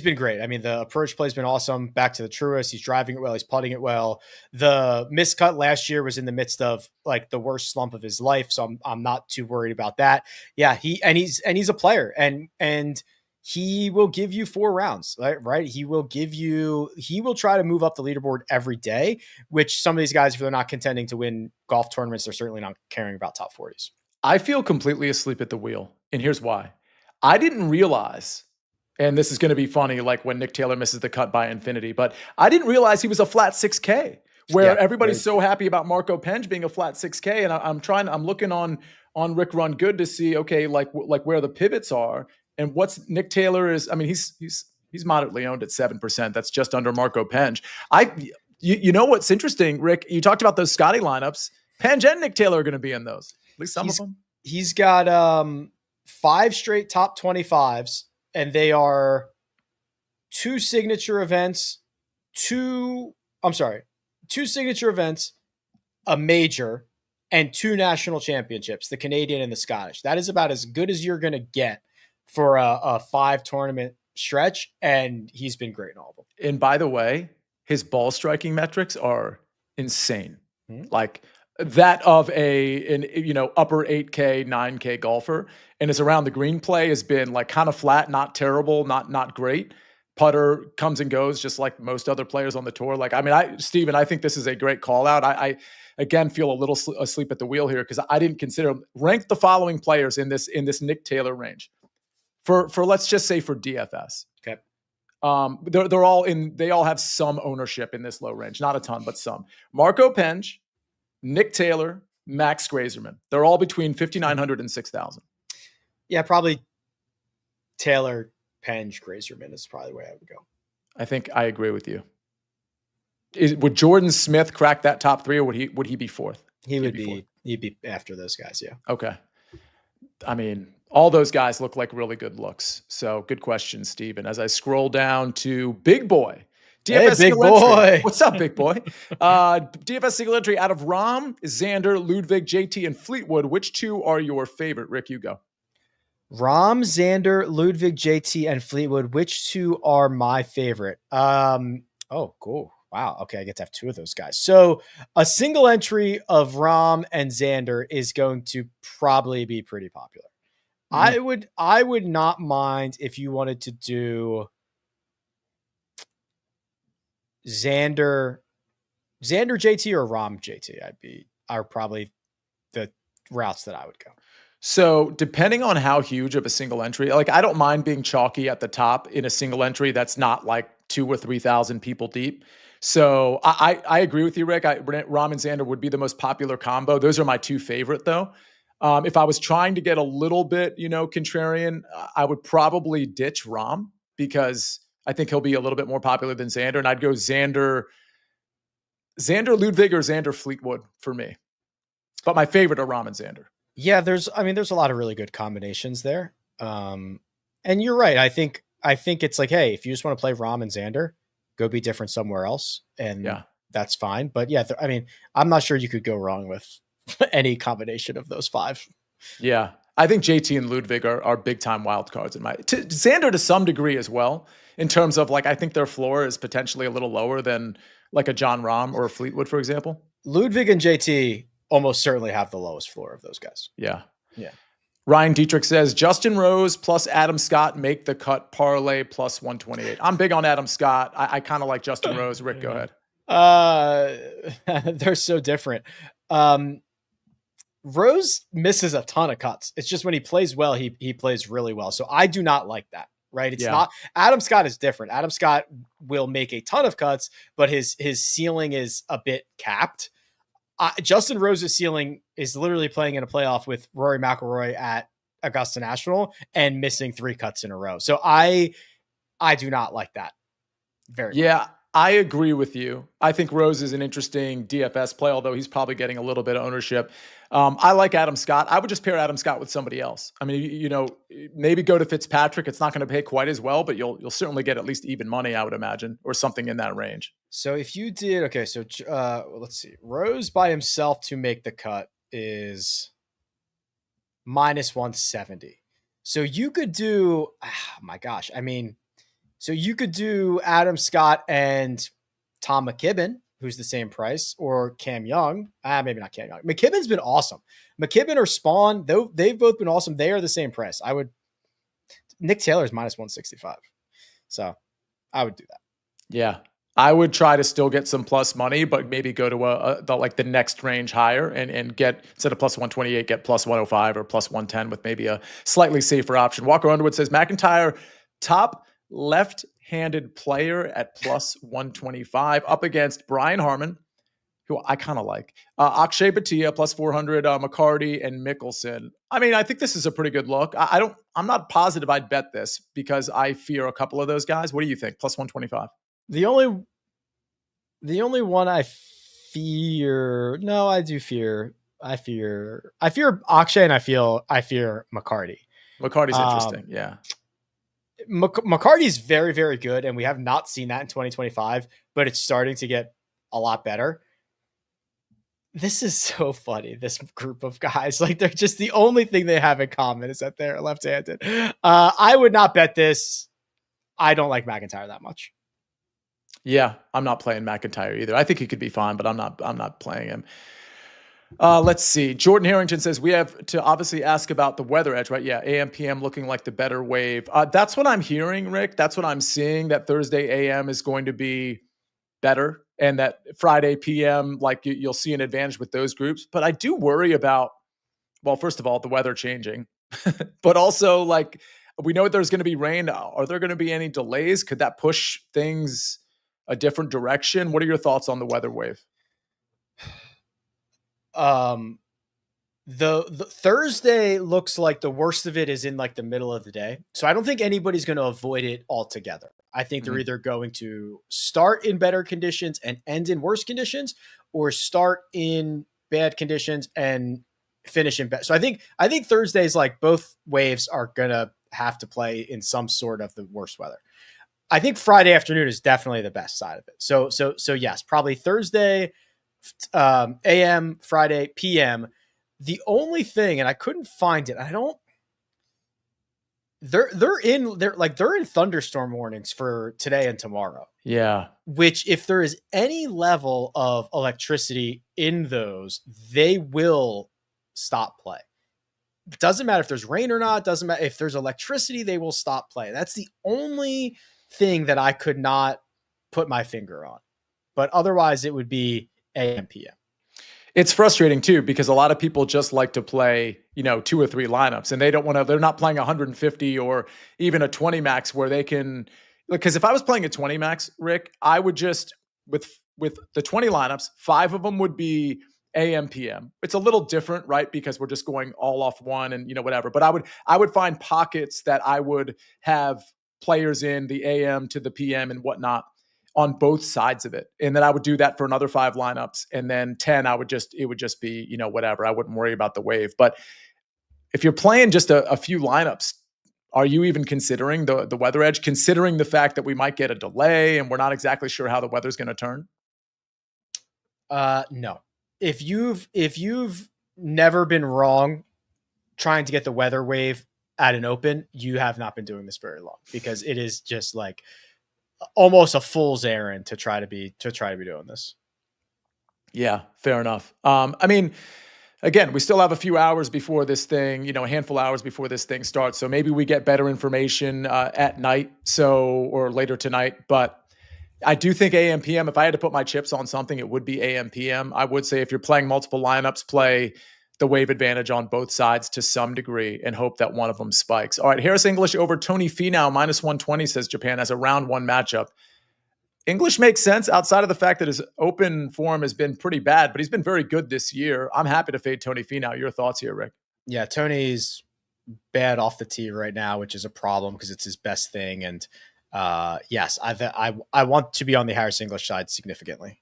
been great. I mean, the approach play has been awesome. Back to the truest. He's driving it well. He's putting it well. The miscut last year was in the midst of like the worst slump of his life, so I'm not too worried about that. Yeah, he's a player, and he will give you 4 rounds, right? He will try to move up the leaderboard every day, which some of these guys, if they're not contending to win golf tournaments, they're certainly not caring about top 40s. I feel completely asleep at the wheel, and here's why. I didn't realize, and this is going to be funny, like when Nick Taylor misses the cut by infinity, but I didn't realize he was a flat 6K, where everybody's so happy about Marco Penge being a flat 6K. And I'm looking on Rick Run Good to see, okay, like where the pivots are and what's Nick Taylor is. I mean, he's moderately owned at 7%. That's just under Marco Penge. You know what's interesting, Rick? You talked about those Scotty lineups. Penge and Nick Taylor are going to be in those. At least some of them. He's got 5 straight top 25s, and they are 2 signature events, 2 signature events, a major, and 2 national championships, the Canadian and the Scottish. That is about as good as you're going to get for a 5 tournament stretch, and he's been great in all of them. And by the way, his ball striking metrics are insane. Like that of an upper 8K, 9K golfer, and his around the green play has been like kind of flat, not terrible, not great. Putter comes and goes just like most other players on the tour. Like, I mean, Steven, I think this is a great call out. I again feel a little asleep at the wheel here because I didn't consider rank the following players in this Nick Taylor range for let's just say for DFS. Okay. They're all they all have some ownership in this low range, not a ton, but some. Marco Penge, Nick Taylor, Max Grazerman. They're all between 5,900 and 6,000. Yeah, probably Taylor, Penge, Grazerman is probably the way I would go. I think I agree with you. Would Jordan Smith crack that top 3, or would he be 4th? He'd be after those guys, yeah. Okay. I mean, all those guys look like really good looks. So good question, Steven. As I scroll down to Big Boy. DFS big boy. What's up, big boy? DFS single entry out of Rahm, Xander, Ludwig, JT, and Fleetwood. Which 2 are your favorite? Rick, you go. Rahm, Xander, Ludwig, JT, and Fleetwood. Which 2 are my favorite? Oh, cool. Wow. Okay, I get to have 2 of those guys. So a single entry of Rahm and Xander is going to probably be pretty popular. I would not mind if you wanted to do Xander JT or Rahm JT. Are probably the routes that I would go. So depending on how huge of a single entry, like I don't mind being chalky at the top in a single entry that's not like 2,000 or 3,000 people deep. So I agree with you, Rick. Rahm and Xander would be the most popular combo. Those are my 2 favorite though. If I was trying to get a little bit, contrarian, I would probably ditch Rahm because I think he'll be a little bit more popular than Xander. And I'd go Xander Ludwig or Xander Fleetwood for me. But my favorite are Rahm and Xander. Yeah, there's a lot of really good combinations there. And you're right. I think it's like, hey, if you just want to play Rahm and Xander, go be different somewhere else. And that's fine. But yeah, I'm not sure you could go wrong with any combination of those 5. Yeah. I think JT and Ludwig are big time wild cards Xander to some degree as well, in terms of like, I think their floor is potentially a little lower than like a John Rahm or a Fleetwood, for example. Ludwig and JT almost certainly have the lowest floor of those guys. Yeah. Yeah. Ryan Dietrich says Justin Rose plus Adam Scott make the cut parlay plus 128. I'm big on Adam Scott. I kind of like Justin Rose. Rick, go ahead. They're so different. Rose misses a ton of cuts. It's just when he plays well, he plays really well. So I do not like that. Right. It's not. Adam Scott is different. Adam Scott will make a ton of cuts, but his ceiling is a bit capped. Justin Rose's ceiling is literally playing in a playoff with Rory McIlroy at Augusta National and missing 3 cuts in a row. So I do not like that. Very much. I agree with you. I think Rose is an interesting DFS play, although he's probably getting a little bit of ownership. I like Adam Scott. I would just pair Adam Scott with somebody else. I mean, maybe go to Fitzpatrick. It's not going to pay quite as well, but you'll certainly get at least even money, I would imagine, or something in that range. So if you did, okay, so let's see. Rose by himself to make the cut is minus 170. So you could do, so you could do Adam Scott and Tom McKibben, who's the same price, or Cam Young. Maybe not Cam Young. McKibben's been awesome. McKibben or Spawn, though they've both been awesome. They are the same price. Nick Taylor's minus 165. So I would do that. Yeah. I would try to still get some plus money, but maybe go to the next range higher and get, instead of plus 128, get plus 105 or plus 110 with maybe a slightly safer option. Walker Underwood says McIntyre, top left-handed player at plus 125 up against Brian Harman, who I kind of like. Akshay Bhatia plus 400, McCarty and Mickelson. I mean, I think this is a pretty good look. I'm not positive I'd bet this because I fear a couple of those guys. What do you think? Plus 125. The only one I fear. No, I do fear. I fear Akshay, and I fear McCarty. McCarty's interesting. Yeah. McCarty's very, very good, and we have not seen that in 2025, but it's starting to get a lot better. This is so funny, this group of guys. Like, they're just, the only thing they have in common is that they're left-handed. I would not bet this. I don't like McIntyre that much. Yeah, I'm not playing McIntyre either. I think he could be fine, but I'm not playing him. Let's see. Jordan Harrington says we have to obviously ask about the weather edge, right? Yeah, AM, PM looking like the better wave. That's what I'm hearing, Rick. That's what I'm seeing, that Thursday AM is going to be better, and that Friday PM, like you'll see an advantage with those groups. But I do worry about, well, first of all, the weather changing, but also, like, we know there's going to be rain. Are there going to be any delays? Could that push things a different direction? What are your thoughts on the weather wave? The Thursday looks like the worst of it is in like the middle of the day. So I don't think anybody's going to avoid it altogether. I think they're either going to start in better conditions and end in worse conditions, or start in bad conditions and finish in bad. So I think Thursday's, like, both waves are going to have to play in some sort of the worst weather. I think Friday afternoon is definitely the best side of it. So yes, probably Thursday, AM, Friday, PM. The only thing, and I couldn't find it, they're in thunderstorm warnings for today and tomorrow. Yeah. Which, if there is any level of electricity in those, they will stop play. It doesn't matter if there's rain or not. It doesn't matter if there's electricity, they will stop play. That's the only thing that I could not put my finger on. But otherwise, it would be AM, PM. It's frustrating too, because a lot of people just like to play, 2 or 3 lineups, and they're not playing 150 or even a 20 max where they can, because if I was playing a 20 max, Rick, I would just, with the 20 lineups, 5 of them would be AM, PM. It's a little different, right? Because we're just going all off one and, whatever. But I would find pockets that I would have players in the AM to the PM and whatnot on both sides of it. And then I would do that for another 5 lineups. And then 10, it would just be, whatever. I wouldn't worry about the wave. But if you're playing just a few lineups, are you even considering the weather edge, considering the fact that we might get a delay and we're not exactly sure how the weather's going to turn? No. If you've never been wrong trying to get the weather wave at an open, you have not been doing this very long, because it is just like almost a fool's errand to try to be doing this. Yeah, fair enough. I mean, again, we still have a few hours before this thing, a handful of hours before this thing starts. So maybe we get better information at night, or later tonight. But I do think AM, PM, if I had to put my chips on something, it would be AM, PM. I would say if you're playing multiple lineups, play the wave advantage on both sides to some degree and hope that one of them spikes. All right, Harris English over Tony Finau, -120, says Japan as a round 1 matchup. English makes sense outside of the fact that his open form has been pretty bad, but he's been very good this year. I'm happy to fade Tony Finau. Your thoughts here, Rick? Yeah, Tony's bad off the tee right now, which is a problem because it's his best thing. And yes, I want to be on the Harris English side significantly.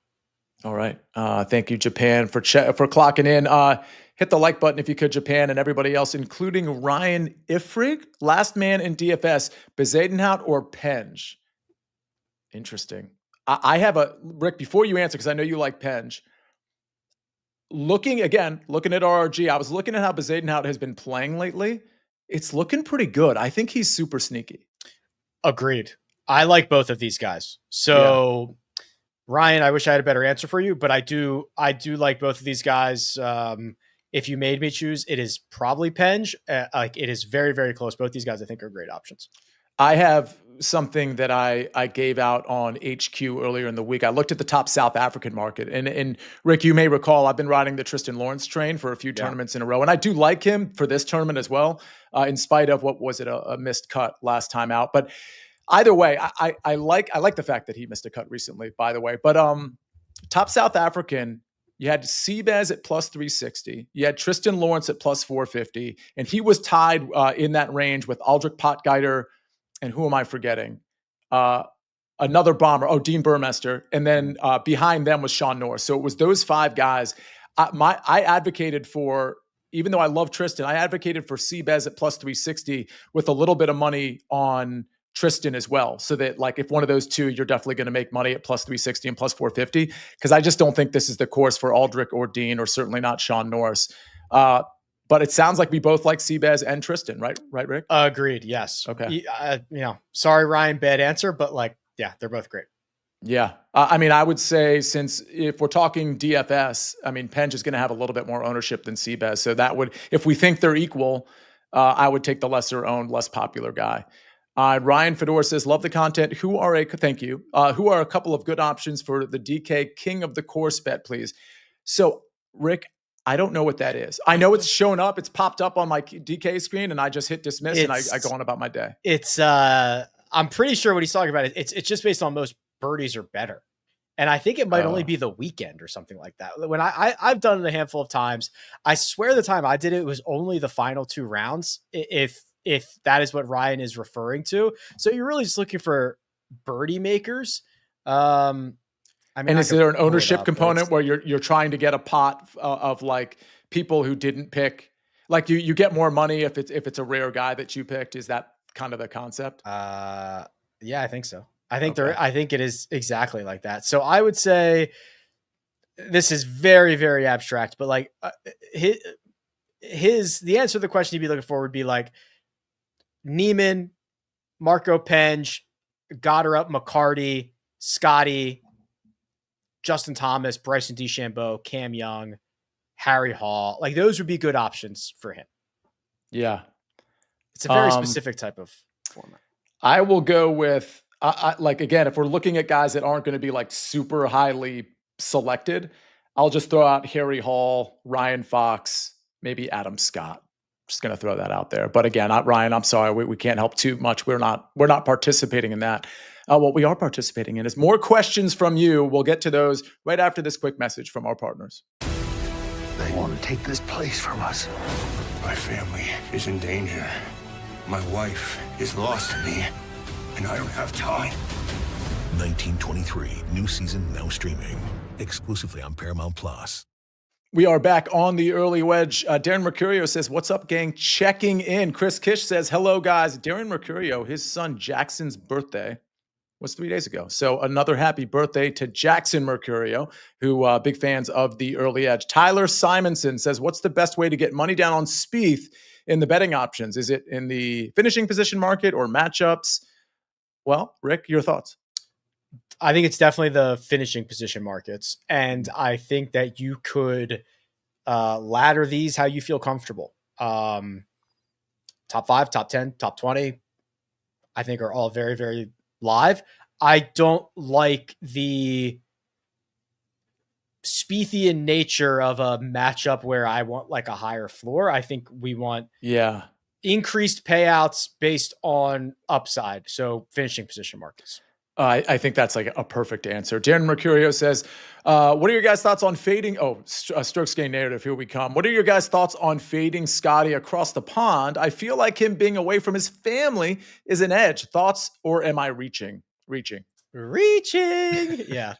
All right. Thank you, Japan, for clocking in. Hit the like button if you could, Japan, and everybody else, including Ryan Ifrig, last man in DFS, Bezuidenhout or Penge? Interesting. I have Rick, before you answer, because I know you like Penge, looking at RRG, I was looking at how Bezuidenhout has been playing lately. It's looking pretty good. I think he's super sneaky. Agreed. I like both of these guys. So yeah. Ryan, I wish I had a better answer for you, but I do like both of these guys. If you made me choose, it is probably Penge. It is very, very close. Both these guys, I think, are great options. I have something that I gave out on HQ earlier in the week. I looked at the top South African market. And Rick, you may recall, I've been riding the Tristan Lawrence train for a few tournaments in a row. And I do like him for this tournament as well, in spite of a missed cut last time out. But either way, I like the fact that he missed a cut recently, by the way. But top South African, you had CBS at +360. You had Tristan Lawrence at +450. And he was tied in that range with Aldrich Potgieter. And who am I forgetting? another bomber. Oh, Dean Burmester. And then behind them was Sean Norris. So it was those 5 guys. I advocated for, even though I love Tristan, I advocated for CBez at plus 360 with a little bit of money on Tristan as well. So that like, if one of those 2, you're definitely going to make money at plus 360 and plus 450. Cause I just don't think this is the course for Aldrich or Dean, or certainly not Sean Norris. But it sounds like we both like CBez and Tristan, right? Right, Rick? Agreed. Yes. Okay. Sorry, Ryan, bad answer, but like, yeah, they're both great. Yeah. I mean, I would say, since if we're talking DFS, I mean, Penge is going to have a little bit more ownership than CBez. So that would, if we think they're equal, I would take the lesser owned, less popular guy. Ryan Fedor says, love the content. Thank you. Who are a couple of good options for the DK King of the Course bet, please? So, Rick, I don't know what that is. I know it's shown up. It's popped up on my DK screen, and I just hit dismiss, and I go on about my day. It's, I'm pretty sure what he's talking about. It's just based on most birdies are better. And I think it might only be the weekend or something like that. When I've done it a handful of times, I swear the time I did it was only the final 2 rounds. If that is what Ryan is referring to. So you're really just looking for birdie makers. I mean, and is there an ownership component where you're trying to get a pot of like people who didn't pick, like you get more money if it's a rare guy that you picked? Is that kind of the concept? Yeah, I think so. I think it is exactly like that. So I would say this is very, very abstract, but like the answer to the question you'd be looking for would be like Neiman, Marco Penge, Goddard, McCarty, Scotty, Justin Thomas, Bryson DeChambeau, Cam Young, Harry Hall. Like those would be good options for him. Yeah. It's a very specific type of format. I will go with, like, again, if we're looking at guys that aren't going to be like super highly selected, I'll just throw out Harry Hall, Ryan Fox, maybe Adam Scott. Just going to throw that out there. But again, Ryan, I'm sorry, we can't help too much. We're not participating in that. What we are participating in is more questions from you. We'll get to those right after this quick message from our partners. They want to take this place from us. My family is in danger. My wife is lost to me, and I don't have time. 1923, new season now streaming exclusively on Paramount Plus. We are back on the early wedge. Darren Mercurio says, what's up, gang? Checking in. Chris Kish says, hello, guys. Darren Mercurio, his son Jackson's birthday was 3 days ago. So another happy birthday to Jackson Mercurio, who big fans of the early edge. Tyler Simonson says, what's the best way to get money down on Spieth in the betting options? Is it in the finishing position market or matchups? Well, Rick, your thoughts? I think it's definitely the finishing position markets. And I think that you could ladder these how you feel comfortable. Top 5, top 10, top 20, I think are all very, very live. I don't like the Spiethian nature of a matchup where I want like a higher floor. I think we want increased payouts based on upside. So finishing position markets. I think that's like a perfect answer. Darren Mercurio says, what are your guys' thoughts on fading? Strokes gain narrative. Here we come. What are your guys' thoughts on fading Scotty across the pond? I feel like him being away from his family is an edge. Thoughts, or am I reaching? Yeah,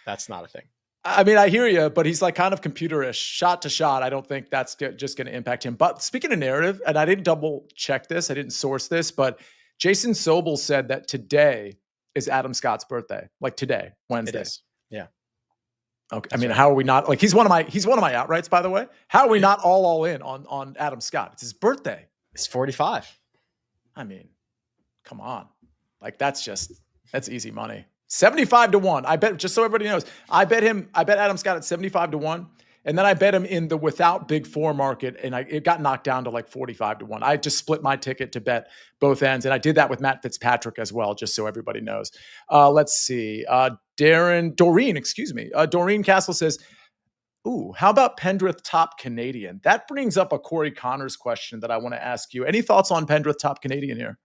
that's not a thing. I mean, I hear you, but he's like kind of computerish, shot to shot. I don't think that's just going to impact him. But speaking of narrative, and I didn't double check this, I didn't source this, but Jason Sobel said that today is Adam Scott's birthday, like today, Wednesday. It is. Yeah. Okay. I mean, how are we not like, he's one of my outrights, by the way. How are we not all in on Adam Scott? It's his birthday. It's 45. I mean, come on. Like that's easy money. 75-1. I bet, just so everybody knows, I bet Adam Scott at 75-1. And then I bet him in the without Big Four market, and it got knocked down to like 45-1. I just split my ticket to bet both ends, and I did that with Matt Fitzpatrick as well, just so everybody knows. Let's see. Doreen Castle says, ooh, how about Pendrith top Canadian? That brings up a Corey Connors question that I want to ask you. Any thoughts on Pendrith top Canadian here?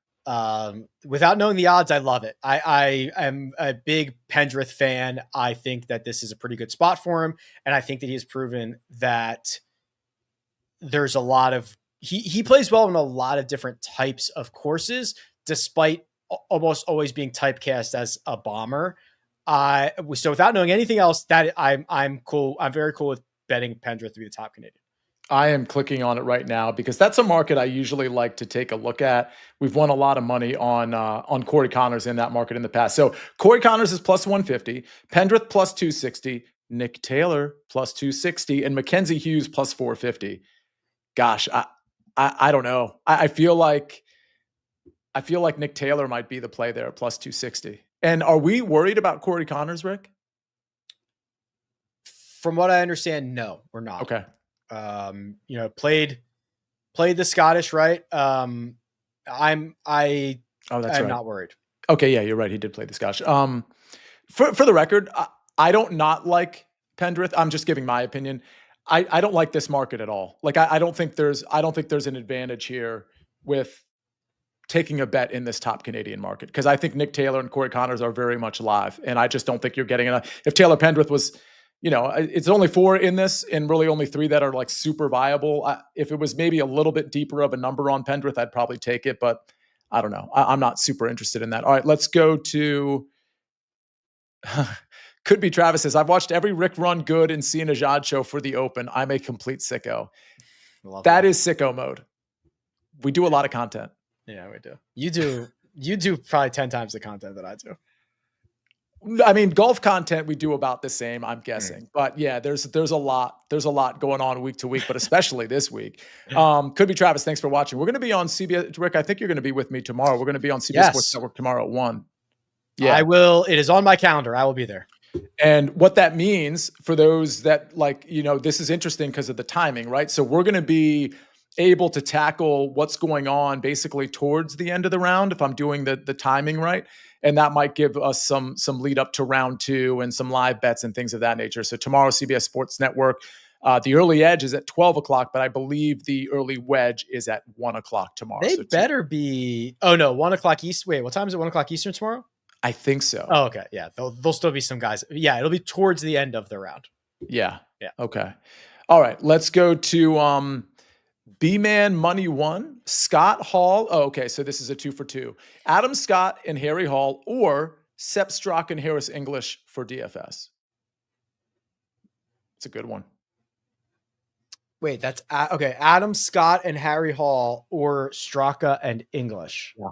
Without knowing the odds, I love it. I am a big Pendrith fan. I think that this is a pretty good spot for him. And I think that he has proven that there's a lot of, he plays well in a lot of different types of courses, despite almost always being typecast as a bomber. So without knowing anything else, that I'm cool. I'm very cool with betting Pendrith to be the top Canadian. I am clicking on it right now because that's a market I usually like to take a look at. We've won a lot of money on Corey Connors in that market in the past. So Corey Connors is plus 150, Pendrith plus 260, Nick Taylor plus 260, and Mackenzie Hughes plus 450. Gosh, I don't know. I feel like Nick Taylor might be the play there at plus 260. And are we worried about Corey Connors, Rick? From what I understand, no, we're not. Okay. Played the Scottish, right? I'm not worried. Okay, yeah, you're right. He did play the Scottish. For the record, I don't not like Pendrith. I'm just giving my opinion. I don't like this market at all. Like I don't think there's an advantage here with taking a bet in this top Canadian market because I think Nick Taylor and Corey Connors are very much live, and I just don't think you're getting enough. If Taylor Pendrith was, it's only 4 in this, and really only 3 that are like super viable. If it was maybe a little bit deeper of a number on Pendrith, I'd probably take it, but I don't know. I'm not super interested in that. All right, let's go to. Could be Travis says, I've watched every Rick Run Good and see a Nejad show for the Open. I'm a complete sicko. That is sicko mode. We do a lot of content. Yeah, we do. You do probably 10 times the content that I do. I mean, golf content we do about the same, I'm guessing. But yeah, there's a lot going on week to week, but especially this week. Could be Travis. Thanks for watching. We're going to be on CBS. Rick, I think you're going to be with me tomorrow. We're going to be on CBS Sports Network tomorrow at 1. Yeah, I will. It is on my calendar. I will be there. And what that means for those that this is interesting because of the timing, right? So we're going to be able to tackle what's going on basically towards the end of the round if I'm doing the timing right. And that might give us some lead up to round 2 and some live bets and things of that nature. So tomorrow, CBS Sports Network, the early edge is at 12 o'clock, but I believe the early wedge is at 1 o'clock tomorrow. They better be, 1 o'clock East. Wait, what time is it? 1 o'clock Eastern tomorrow? I think so. Oh, okay. Yeah. There'll still be some guys. Yeah. It'll be towards the end of the round. Yeah. Okay. All right. Let's go to B-Man Money 1, Scott Hall. Oh, okay. So this is a 2 for 2. Adam Scott and Harry Hall or Sepp Strock and Harris English for DFS. It's a good one. Wait, that's okay. Adam Scott and Harry Hall or Straka and English. Yeah.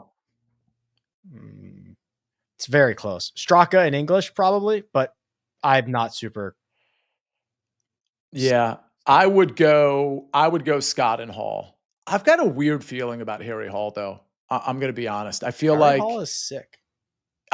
It's very close. Straka and English probably, but I'm not super. Yeah, I would go Scott and Hall. I've got a weird feeling about Harry Hall though. I'm going to be honest. I feel Harry like Hall is sick.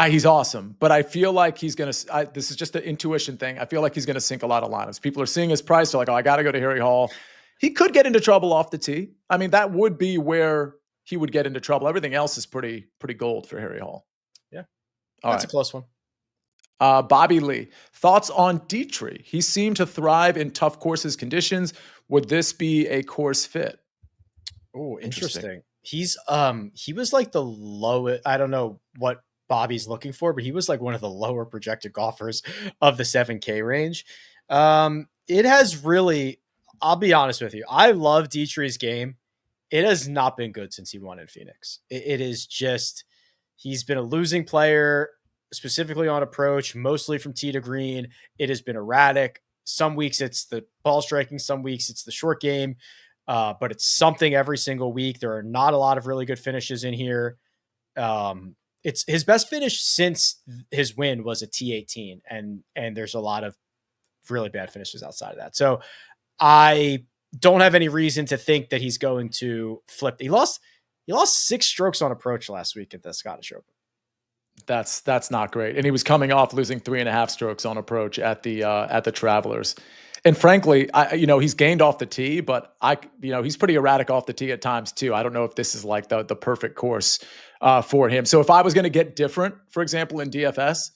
He's awesome, but I feel like he's going to, this is just an intuition thing. I feel like he's going to sink a lot of lineups. People are seeing his price. They're like, oh, I got to go to Harry Hall. He could get into trouble off the tee. I mean, that would be where he would get into trouble. Everything else is pretty gold for Harry Hall. Yeah. That's a close one. Bobby Lee, thoughts on Dietrich? He seemed to thrive in tough courses conditions. Would this be a course fit? Oh, interesting. He's he was like the lowest. I don't know what Bobby's looking for, but he was like one of the lower projected golfers of the 7K range. It has really, I'll be honest with you, I love Dietrich's game. It has not been good since he won in Phoenix. It is just, he's been a losing player, specifically on approach, mostly from tee to green. It has been erratic. Some weeks it's the ball striking, some weeks it's the short game, but it's something every single week. There are not a lot of really good finishes in here. It's his best finish since his win was a T18, and there's a lot of really bad finishes outside of that. So I don't have any reason to think that he's going to flip. He lost 6 strokes on approach last week at the Scottish Open. That's not great. And he was coming off losing 3.5 strokes on approach at the Travelers. And frankly, he's gained off the tee, but he's pretty erratic off the tee at times too. I don't know if this is like the perfect course for him. So if I was going to get different, for example, in DFS,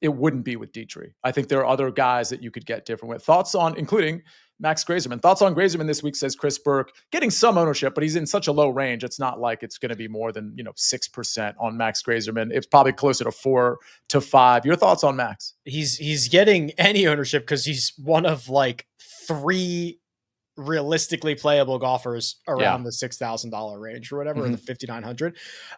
it wouldn't be with Dietrich. I think there are other guys that you could get different with. Thoughts on, including Max Grazerman. Thoughts on Grazerman this week, says Chris Burke. Getting some ownership, but he's in such a low range. It's not like it's going to be more than 6% on Max Grazerman. It's probably closer to 4 to 5. Your thoughts on Max? He's getting any ownership because he's one of like 3 realistically playable golfers around the $6,000 range or whatever, or the 5,900.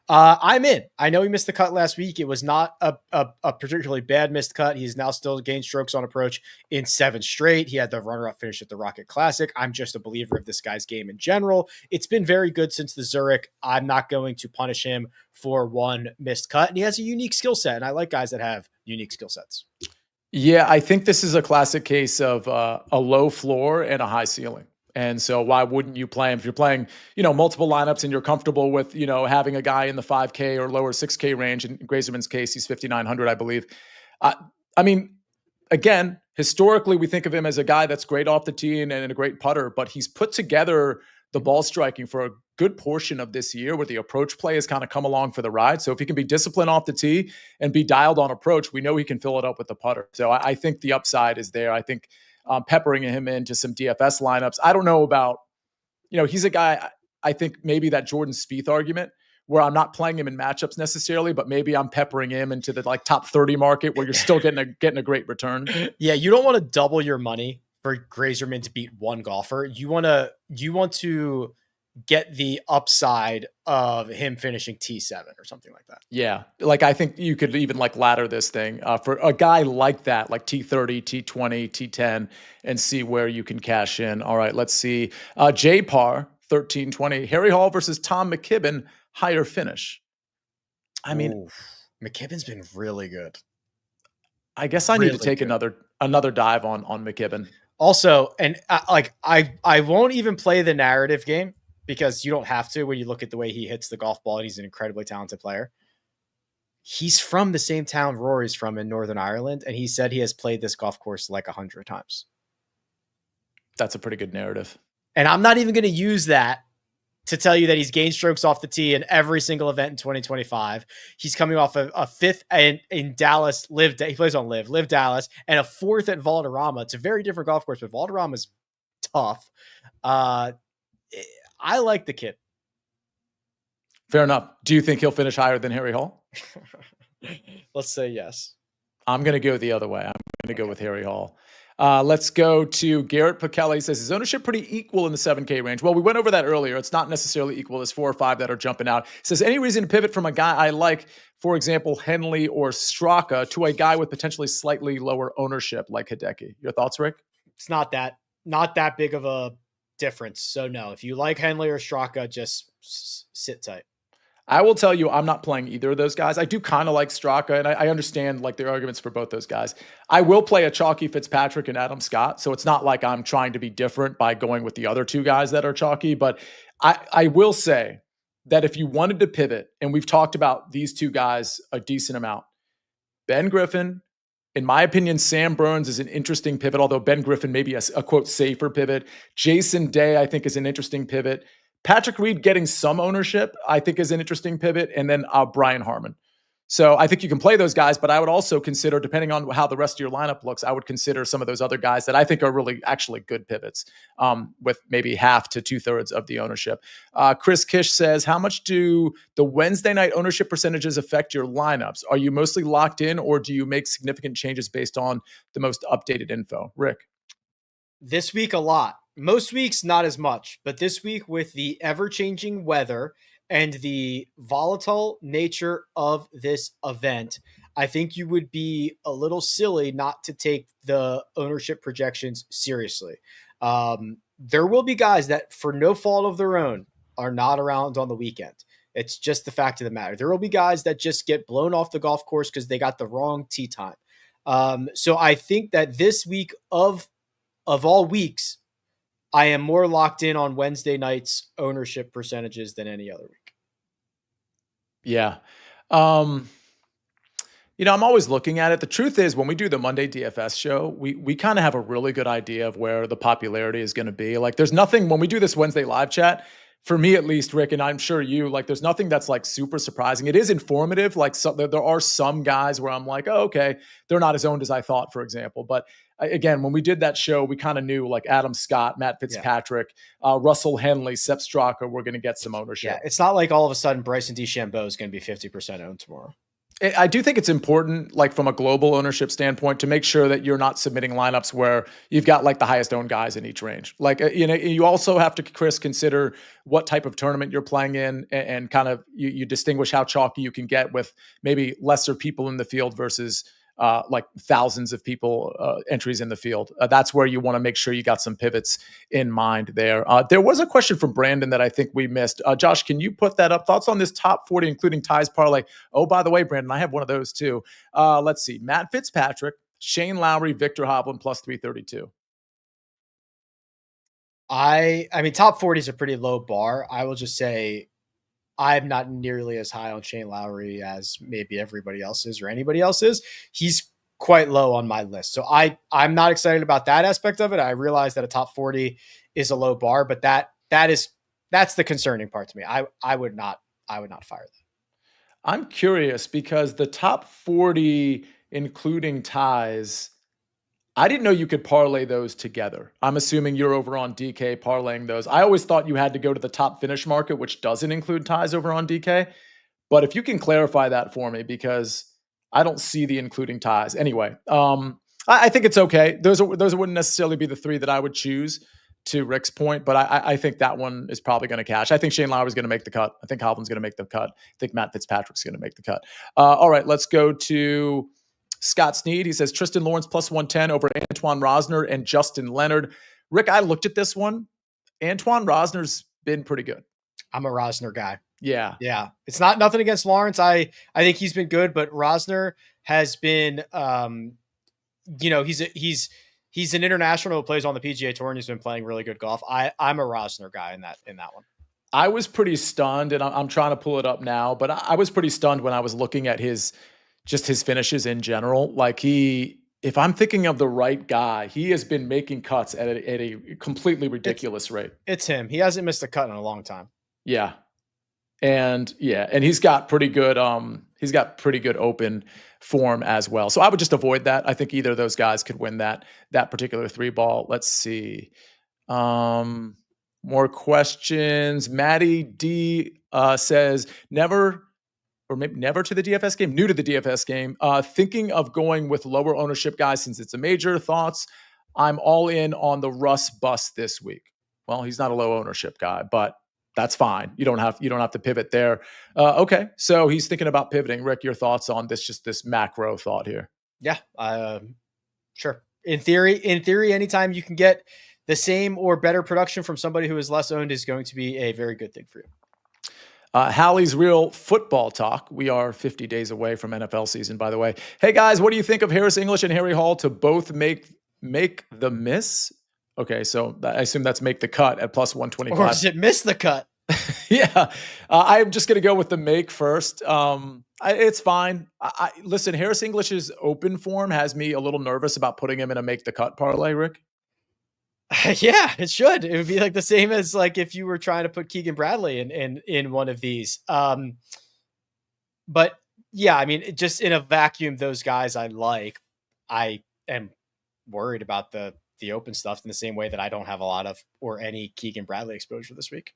I'm in. I know he missed the cut last week. It was not a particularly bad missed cut. He's now still gained strokes on approach in 7 straight. He had the runner-up finish at the Rocket Classic. I'm just a believer of this guy's game in general. It's been very good since the Zurich. I'm not going to punish him for one missed cut. And he has a unique skill set. And I like guys that have unique skill sets. Yeah, I think this is a classic case of a low floor and a high ceiling. And so why wouldn't you play him? If you're playing, multiple lineups and you're comfortable with, having a guy in the 5K or lower 6K range, in Grazerman's case, he's 5,900, I believe. I mean, again, historically, we think of him as a guy that's great off the tee and a great putter, but he's put together the ball striking for a good portion of this year where the approach play has kind of come along for the ride. So if he can be disciplined off the tee and be dialed on approach, we know he can fill it up with the putter. So I think the upside is there. I think peppering him into some DFS lineups. I don't know about, he's a guy, I think maybe that Jordan Spieth argument where I'm not playing him in matchups necessarily, but maybe I'm peppering him into the top 30 market where you're still getting a great return. Yeah. You don't want to double your money for Grazerman to beat one golfer. You want to get the upside of him finishing T7 or something like that. Yeah. I think you could even ladder this thing for a guy like that, like T30, T20, T10, and see where you can cash in. All right, let's see. J-Par, 1320. Harry Hall versus Tom McKibben, higher finish. I mean, McKibben's been really good. I guess I need to take another dive on McKibben. Also, and I won't even play the narrative game, because you don't have to when you look at the way he hits the golf ball, and he's an incredibly talented player. He's from the same town Rory's from in Northern Ireland, and he said he has played this golf course 100 times. That's a pretty good narrative. And I'm not even going to use that to tell you that he's gained strokes off the tee in every single event in 2025. He's coming off a fifth in Dallas, he plays on Live Dallas, and a fourth at Valderrama. It's a very different golf course, but Valderrama's tough. I like the kid. Fair enough. Do you think he'll finish higher than Harry Hall? Let's say yes. I'm going to go the other way. I'm going to go with Harry Hall. Let's go to Garrett Pekela. He says, is ownership pretty equal in the 7K range? Well, we went over that earlier. It's not necessarily equal. There's 4 or 5 that are jumping out. He says, any reason to pivot from a guy I like, for example, Henley or Straka, to a guy with potentially slightly lower ownership like Hideki? Your thoughts, Rick? It's not that big of a difference. So no, if you like Henley or Straka, just sit tight. I will tell you, I'm not playing either of those guys. I do kind of like Straka, and I understand the arguments for both those guys. I will play a chalky Fitzpatrick and Adam Scott, so it's not like I'm trying to be different by going with the other 2 guys that are chalky. But I will say that if you wanted to pivot, and we've talked about these 2 guys a decent amount, Ben Griffin, in my opinion, Sam Burns is an interesting pivot, although Ben Griffin may be a quote safer pivot. Jason Day, I think, is an interesting pivot. Patrick Reed getting some ownership, I think, is an interesting pivot. And then Brian Harman. So I think you can play those guys, but I would also consider, depending on how the rest of your lineup looks, I would consider some of those other guys that I think are really actually good pivots with maybe half to 2/3 of the ownership. Chris Kish says, how much do the Wednesday night ownership percentages affect your lineups? Are you mostly locked in, or do you make significant changes based on the most updated info? Rick? This week, a lot. Most weeks, not as much. But this week, with the ever-changing weather and the volatile nature of this event, I think you would be a little silly not to take the ownership projections seriously. There will be guys that, for no fault of their own, are not around on the weekend. It's just the fact of the matter. There will be guys that just get blown off the golf course because they got the wrong tee time. So I think that this week of all weeks, I am more locked in on Wednesday night's ownership percentages than any other week. Yeah. I'm always looking at it. The truth is, when we do the Monday DFS show, we kind of have a really good idea of where the popularity is going to be. There's nothing, when we do this Wednesday live chat, for me at least, Rick, and I'm sure you, there's nothing that's super surprising. It is informative. There are some guys where I'm like, oh, okay, they're not as owned as I thought, for example. But again, when we did that show, we kind of knew Adam Scott, Matt Fitzpatrick, Russell Henley, Sepp Straka were going to get some ownership. Yeah, it's not like all of a sudden Bryson DeChambeau is going to be 50% owned tomorrow. I do think it's important, like from a global ownership standpoint, to make sure that you're not submitting lineups where you've got like the highest owned guys in each range. Like, you also have to, Chris, consider what type of tournament you're playing in, and kind of you distinguish how chalky you can get with maybe lesser people in the field versus like thousands of people entries in the field. That's where you want to make sure you got some pivots in mind there. There was a question from Brandon that I think we missed. Josh, can you put that up? Thoughts on this top 40, including ties parlay? Oh, by the way, Brandon, I have one of those too. Let's see. Matt Fitzpatrick, Shane Lowry, Victor Hovland plus 332. I mean, top 40 is a pretty low bar. I will just say I'm not nearly as high on Shane Lowry as maybe everybody else is or anybody else is. He's quite low on my list. So I'm not excited about that aspect of it. I realize that a top 40 is a low bar, but that's the concerning part to me. I would not fire that. I'm curious because the top 40, including ties, I didn't know you could parlay those together. I'm assuming you're over on DK parlaying those. I always thought you had to go to the top finish market, which doesn't include ties over on DK. But if you can clarify that for me, because I don't see the including ties. Anyway, I think it's okay. Those wouldn't necessarily be the three that I would choose, to Rick's point, but I think that one is probably going to cash. I think Shane Lowry is going to make the cut. I think Hovland's going to make the cut. I think Matt Fitzpatrick's going to make the cut. All right, let's go to Scott Sneed. He says Tristan Lawrence plus 110 over Antoine Rosner and Justin Leonard. Rick, I looked at this one. Antoine Rosner's been pretty good. I'm a Rosner guy. Yeah. It's nothing against Lawrence. I think he's been good, but Rosner has been, he's an international who plays on the PGA Tour and he's been playing really good golf. I'm a Rosner guy in that one. I was pretty stunned, and I'm trying to pull it up now, but I was pretty stunned when I was looking at his finishes in general. Like if I'm thinking of the right guy, he has been making cuts at a completely ridiculous rate. It's him. He hasn't missed a cut in a long time. Yeah. And he's got pretty good open form as well. So I would just avoid that. I think either of those guys could win that particular 3-ball. Let's see. More questions. Maddie D says never to the DFS game, new to the DFS game. Thinking of going with lower ownership guys since it's a major. Thoughts? I'm all in on the Russ bust this week. Well, he's not a low ownership guy, but that's fine. You don't have to pivot there. Okay. So he's thinking about pivoting. Rick, your thoughts on this macro thought here? Yeah. Sure. In theory, anytime you can get the same or better production from somebody who is less owned is going to be a very good thing for you. Hallie's Real Football Talk. We are 50 days away from NFL season, by the way. Hey guys, what do you think of Harris English and Harry Hall to both make the miss? Okay, so I assume that's make the cut at plus 125. Or is it miss the cut? Yeah, I'm just going to go with the make first. It's fine. Listen, Harris English's open form has me a little nervous about putting him in a make the cut parlay, Rick. Yeah, it should. It would be like the same as like if you were trying to put Keegan Bradley in one of these. But yeah, I mean, just in a vacuum, those guys I am worried about the open stuff in the same way that I don't have a lot of or any Keegan Bradley exposure this week.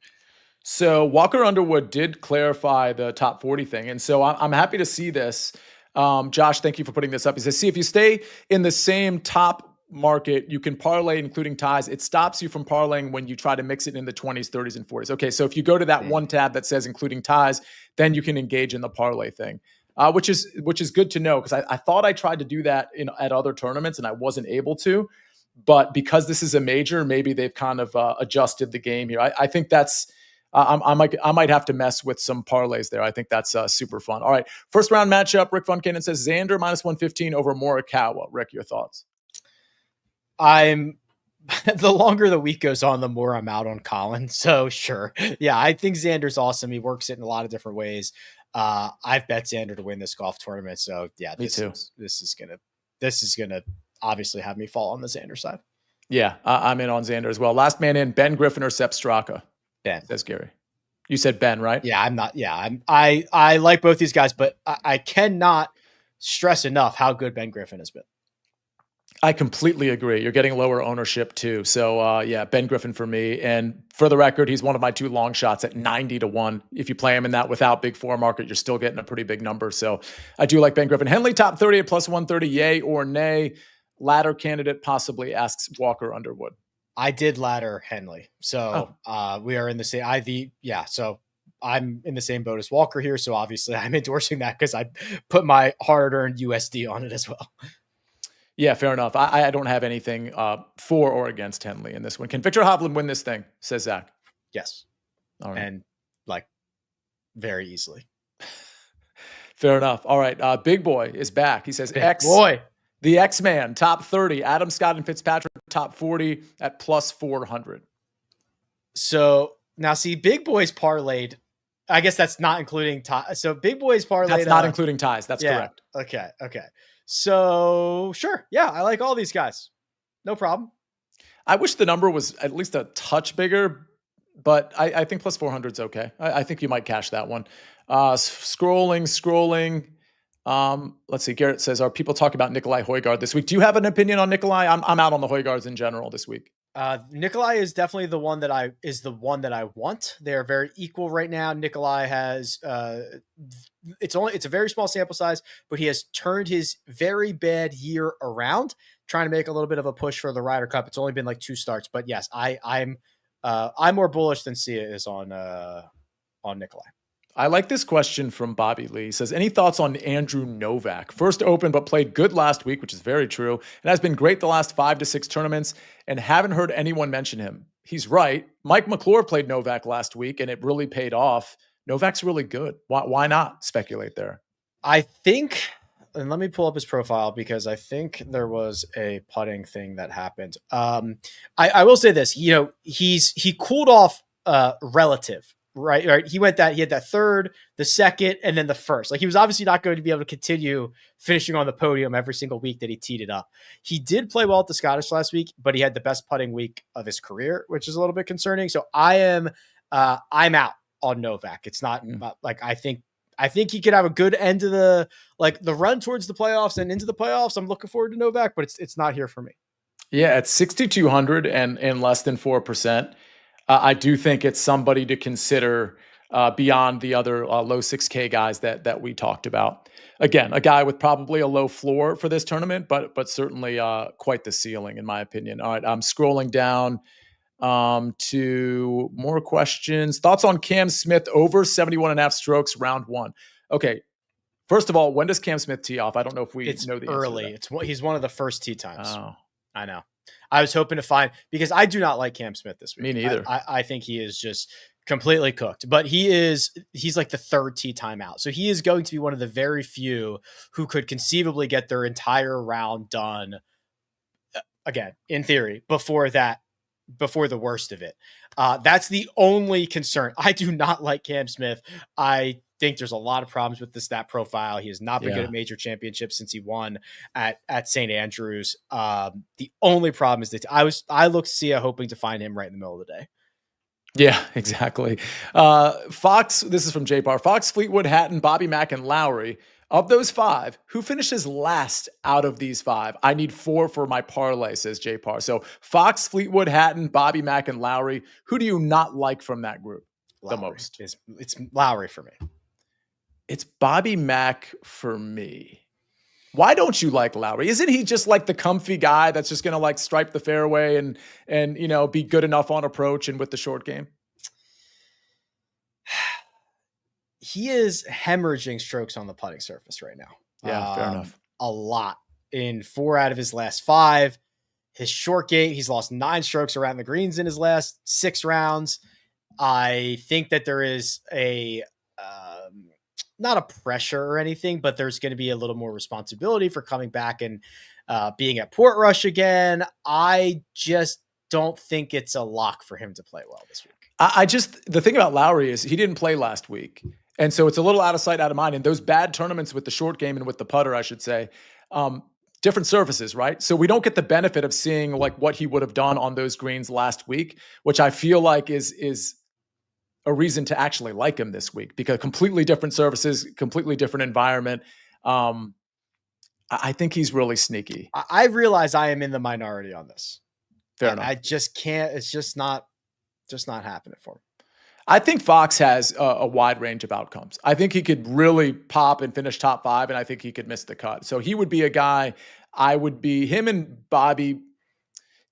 So Walker Underwood did clarify the top 40 thing. And so I'm happy to see this. Josh, thank you for putting this up. He says, see, if you stay in the same top market, you can parlay, including ties. It stops you from parlaying when you try to mix it in the 20s, 30s, and 40s. Okay, so if you go to that one tab that says including ties, then you can engage in the parlay thing, which is good to know, because I thought I tried to do that at other tournaments and I wasn't able to. But because this is a major, maybe they've kind of adjusted the game here. I think that's I might have to mess with some parlays there. I think that's super fun. All right, first round matchup. Rick Funkanen says Xander minus 115 over Morikawa. Rick, your thoughts? The longer the week goes on, the more I'm out on Colin. So sure. Yeah, I think Xander's awesome. He works it in a lot of different ways. I've bet Xander to win this golf tournament. So yeah, me too. This is gonna obviously have me fall on the Xander side. Yeah, I'm in on Xander as well. Last man in, Ben Griffin or Sepp Straka? Ben. Says Gary. You said Ben, right? Yeah, I'm not. Yeah, I like both these guys, but I cannot stress enough how good Ben Griffin has been. I completely agree. You're getting lower ownership too. So yeah, Ben Griffin for me. And for the record, he's one of my 2 long shots at 90-1. If you play him in that without big 4 market, you're still getting a pretty big number. So I do like Ben Griffin. Henley top 30 at plus 130, yay or nay. Ladder candidate possibly, asks Walker Underwood. I did ladder Henley. So we are in the same so I'm in the same boat as Walker here. So obviously I'm endorsing that because I put my hard-earned USD on it as well. Yeah, fair enough. I don't have anything for or against Henley in this one. Can Victor Hovland win this thing, says Zach? Yes. All right. And very easily. Fair enough. All right. Big Boy is back. He says Boy. The X-Man, top 30. Adam Scott and Fitzpatrick, top 40 at plus 400. So now see, Big Boy's parlayed. I guess that's not including ties. So Big Boy's parlayed. That's not including ties. That's correct. Okay. So sure. Yeah, I like all these guys. No problem. I wish the number was at least a touch bigger, but I think plus 400 is okay. I think you might cash that one. Scrolling. Let's see. Garrett says, are people talking about Nikolai Højgaard this week? Do you have an opinion on Nikolai? I'm out on the Højgaards in general this week. Nikolai is definitely the one that I want. They are very equal right now. Nikolai has it's a very small sample size, but he has turned his very bad year around, trying to make a little bit of a push for the Ryder Cup. It's only been like 2 starts, but yes, I'm more bullish than Sia is on Nikolai. I like this question from Bobby Lee. He says, any thoughts on Andrew Novak? First open, but played good last week, which is very true, and has been great the last 5 to 6 tournaments, and haven't heard anyone mention him. He's right. Mike McClure played Novak last week, and it really paid off. Novak's really good. Why not speculate there? I think, and let me pull up his profile because I think there was a putting thing that happened. I will say this, he cooled off relative. Right. He had that third, the second, and then the first. Like, he was obviously not going to be able to continue finishing on the podium every single week that he teed it up. He did play well at the Scottish last week, but he had the best putting week of his career, which is a little bit concerning. So I'm out on Novak. It's not I think he could have a good end to the run towards the playoffs and into the playoffs. I'm looking forward to Novak, but it's not here for me. Yeah, at 6,200 and less than 4%. I do think it's somebody to consider beyond the other low 6K guys that we talked about. Again, a guy with probably a low floor for this tournament, but certainly quite the ceiling, in my opinion. All right, I'm scrolling down to more questions. Thoughts on Cam Smith over 71.5 strokes round 1? Okay, first of all, when does Cam Smith tee off? I don't know if we know the early. Answer He's one of the first tee times. Oh. I know. I was hoping to find, because I do not like Cam Smith this week. Me neither. I think he is just completely cooked, but he's like the 3rd tee time out. So he is going to be one of the very few who could conceivably get their entire round done again, in theory, before the worst of it. That's the only concern. I do not like Cam Smith. I think there's a lot of problems with the stat profile. He has not been good at major championships since he won at St. Andrews. The only problem is that I looked Sia hoping to find him right in the middle of the day. Yeah, exactly. Fox, this is from JPAR. Fox, Fleetwood, Hatton, Bobby Mack, and Lowry. Of those 5, who finishes last out of these 5? I need 4 for my parlay, says JPAR. So Fox, Fleetwood, Hatton, Bobby Mack, and Lowry. Who do you not like from that group the most? It's Lowry for me. It's Bobby Mack for me. Why don't you like Lowry? Isn't he just like the comfy guy that's just going to stripe the fairway and be good enough on approach and with the short game? He is hemorrhaging strokes on the putting surface right now. Yeah, fair enough. A lot. In 4 out of his last 5. His short game, he's lost 9 strokes around the greens in his last 6 rounds. I think that there is not a pressure or anything, but there's going to be a little more responsibility for coming back and being at Portrush again. I just don't think it's a lock for him to play well this week. The thing about Lowry is he didn't play last week. And so it's a little out of sight, out of mind. And those bad tournaments with the short game and with the putter, I should say, different surfaces, right? So we don't get the benefit of seeing what he would have done on those greens last week, which I feel like is a reason to actually like him this week, because completely different surfaces, completely different environment. I think he's really sneaky. I realize I am in the minority on this. Fair enough. I just can't. It's just not happening for me. I think Fox has a wide range of outcomes. I think he could really pop and finish top 5, and I think he could miss the cut. So he would be a guy. I would be him and Bobby.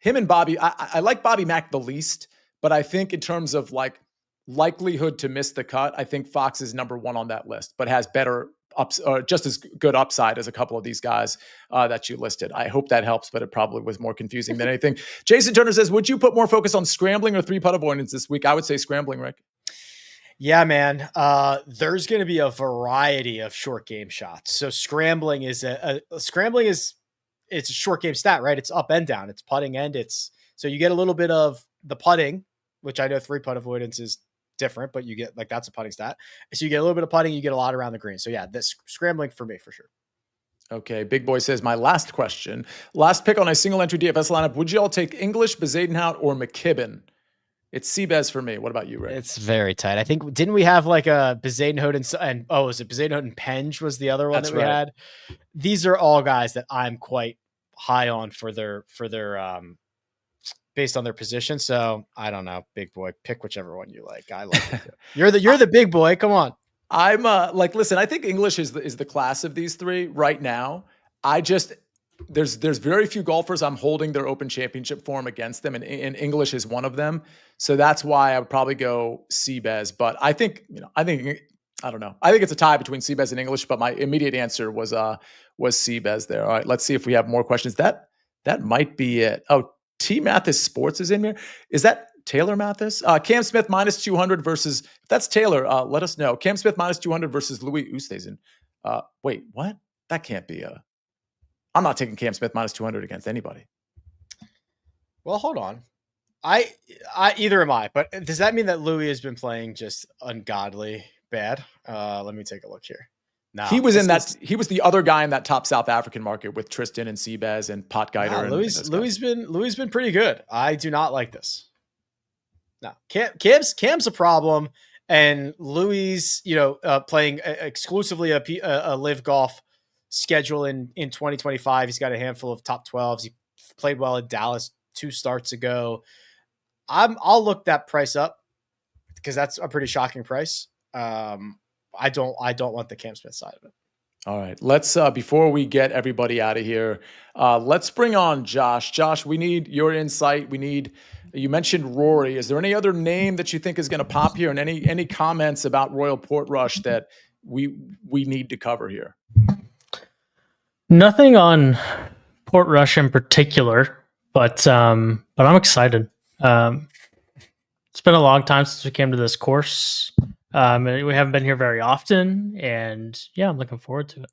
I like Bobby Mack the least, but I think in terms of like likelihood to miss the cut, I think Fox is number 1 on that list, but has better ups or just as good upside as a couple of these guys that you listed. I hope that helps, but it probably was more confusing than anything. Jason Turner says, would you put more focus on scrambling or 3-putt avoidance this week? I would say scrambling, Rick. Yeah, man. There's going to be a variety of short game shots. So scrambling is it's a short game stat, right? It's up and down. It's putting and so you get a little bit of the putting, which I know 3-putt avoidance is different, but you get like, that's a putting stat. So you get a little bit of putting, you get a lot around the green. So yeah, this scrambling for me for sure. Okay. Big Boy says, my last question, last pick on a single entry DFS lineup. Would you all take English, Bezadenhout, or McKibben? It's CBS for me. What about you, Rick? It's very tight. I think, didn't we have like a Bezadenhout and was it Bezadenhout and Penge was the other one That's that we right. had? These are all guys that I'm quite high on for their based on their position. So I don't know, Big Boy, pick whichever one you like. I like it too. You're the big boy. Come on. I'm listen, I think English is the class of these 3 right now. There's very few golfers I'm holding their Open Championship form against them, and English is one of them. So that's why I would probably go CBS. But I think, I don't know. I think it's a tie between CBS and English, but my immediate answer was CBS there. All right, let's see if we have more questions. That might be it. Oh, T Mathis Sports is in here. Is that Taylor Mathis? Cam Smith minus 200 versus, if that's Taylor, let us know. Cam Smith minus 200 versus Louis Oosthuizen. Wait, what? That can't be I'm not taking Cam Smith minus 200 against anybody. Well, hold on. I either am I, but does that mean that Louis has been playing just ungodly bad? Let me take a look here. No, he was he was the other guy in that top South African market with Tristan and Seabez and Potgieter. Louis been pretty good. I do not like this. No, Cam's a problem, and Louis, playing exclusively a live golf schedule in 2025. He's got a handful of top 12s. He played well in Dallas 2 starts ago. I'll look that price up because that's a pretty shocking price. I don't want the Cam Smith side of it. All right. Let's, before we get everybody out of here, let's bring on Josh. Josh, we need your insight. You mentioned Rory. Is there any other name that you think is going to pop here, and any comments about Royal Portrush that we need to cover here? Nothing on Portrush in particular, but I'm excited. It's been a long time since we came to this course. We haven't been here very often, and yeah, I'm looking forward to it.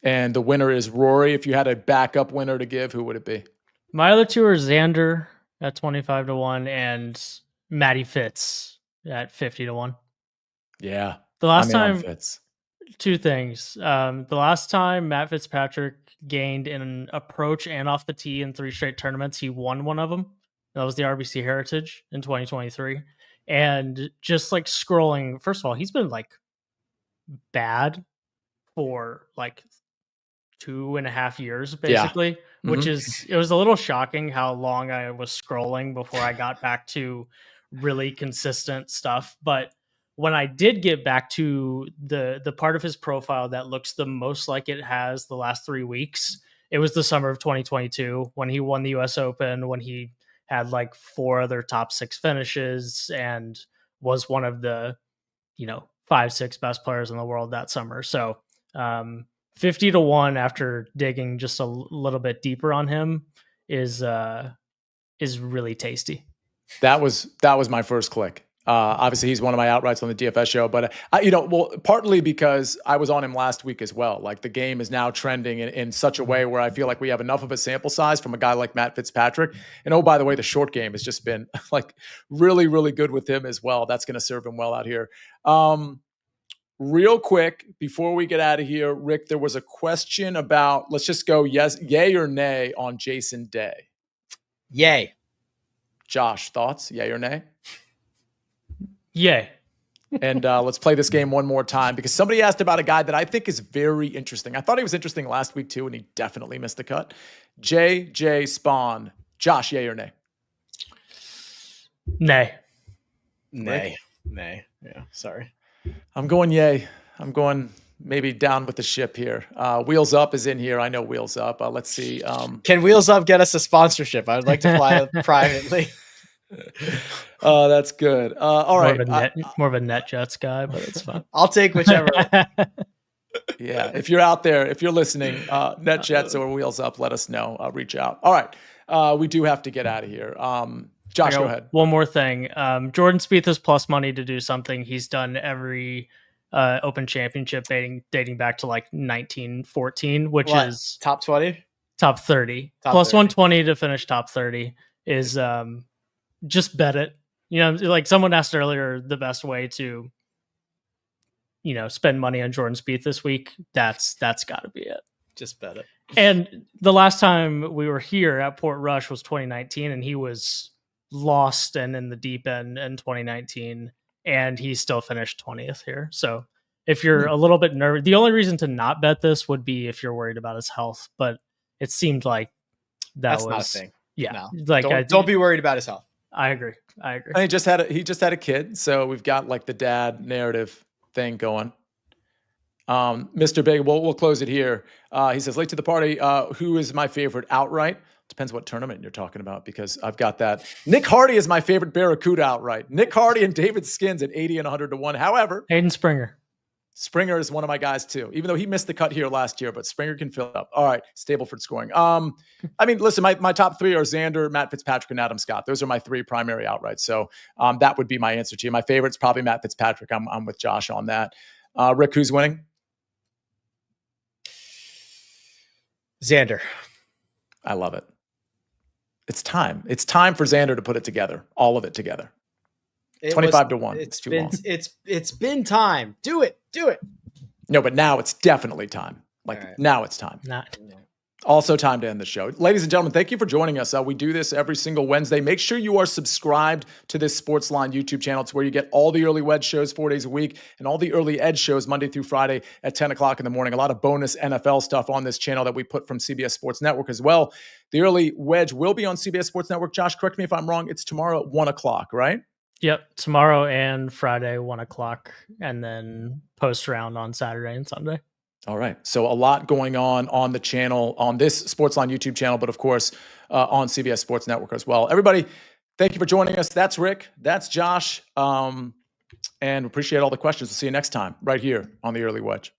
And the winner is Rory. If you had a backup winner to give, who would it be? My other 2 are Xander at 25-1 and Matty Fitz at 50-1. Yeah. The last time, Fitz. 2 things. The last time Matt Fitzpatrick gained in an approach and off the tee in 3 straight tournaments, he won one of them. That was the RBC Heritage in 2023. And just like scrolling, first of all, he's been like bad for like 2.5 years, basically, which it was a little shocking how long I was scrolling before I got back to really consistent stuff. But when I did get back to the part of his profile that looks the most like it has the last 3 weeks, it was the summer of 2022 when he won the US Open, when he had like 4 other top 6 finishes and was one of the, 5-6 best players in the world that summer. So 50-1 after digging just a little bit deeper on him is really tasty. That was my first click. Obviously, he's one of my outrights on the DFS show, but partly because I was on him last week as well. Like the game is now trending in such a way where I feel like we have enough of a sample size from a guy like Matt Fitzpatrick. And oh, by the way, the short game has just been like really, really good with him as well. That's going to serve him well out here. Real quick, before we get out of here, Rick, there was a question about, let's just go yay or nay on Jason Day. Yay. Josh, thoughts? Yay or nay? Yay. And let's play this game one more time because somebody asked about a guy that I think is very interesting. I thought he was interesting last week too, and he definitely missed the cut. JJ Spawn. Josh, yay or nay? Nay. Nay. Yeah, sorry. I'm going yay. I'm going maybe down with the ship here. Wheels Up is in here. I know Wheels Up. Let's see. Can Wheels Up get us a sponsorship? I would like to fly privately. Oh, that's good. All right. More of a NetJets guy, but it's fine. I'll take whichever. Yeah. If you're out there, if you're listening, NetJets or Wheels Up, let us know. Reach out. All right. We do have to get out of here. Josh, go ahead. One more thing. Jordan Spieth is plus money to do something he's done every Open Championship dating back to like 1914, which is top 20, top 30, plus 120 to finish top 30 is just bet it. You know, like someone asked earlier, the best way to, you know, spend money on Jordan Spieth this week. That's got to be it. Just bet it. And the last time we were here at Port Rush was 2019, and he was lost and in the deep end in 2019, and he still finished 20th here. So if you're a little bit nervous, the only reason to not bet this would be if you're worried about his health, but it seemed like that's not a thing. Yeah. No. Like don't be worried about his health. I agree. And he just had a kid. So we've got like the dad narrative thing going. Mr. Big, we'll close it here. He says, late to the party. Who is my favorite outright? Depends what tournament you're talking about, because I've got that. Nick Hardy is my favorite Barracuda outright. Nick Hardy and David Skins at 80 and 100 to 1. However, Hayden Springer is one of my guys too, even though he missed the cut here last year, but Springer can fill it up. All right. Stableford scoring. I mean, listen, my top three are Xander, Matt Fitzpatrick, and Adam Scott. Those are my three primary outrights. So that would be my answer to you. My favorite's probably Matt Fitzpatrick. I'm with Josh on that. Rick, who's winning? Xander. I love it. It's time. It's time for Xander to put it together. All of it together. 25 to 1. It's too long. It's been time. Do it. No, but now it's definitely time. Now it's time. Also time to end the show. Ladies and gentlemen, thank you for joining us. We do this every single Wednesday. Make sure you are subscribed to this SportsLine YouTube channel. It's where you get all the early Wedge shows 4 days a week and all the early Edge shows Monday through Friday at 10 o'clock in the morning. A lot of bonus NFL stuff on this channel that we put from CBS Sports Network as well. The early Wedge will be on CBS Sports Network. Josh, correct me if I'm wrong. It's tomorrow at 1 o'clock, right? Yep. Tomorrow and Friday, 1 o'clock, and then post round on Saturday and Sunday. All right. So a lot going on the channel, on this SportsLine YouTube channel, but of course on CBS Sports Network as well. Everybody, thank you for joining us. That's Rick. That's Josh. And appreciate all the questions. We'll see you next time right here on the Early Wedge.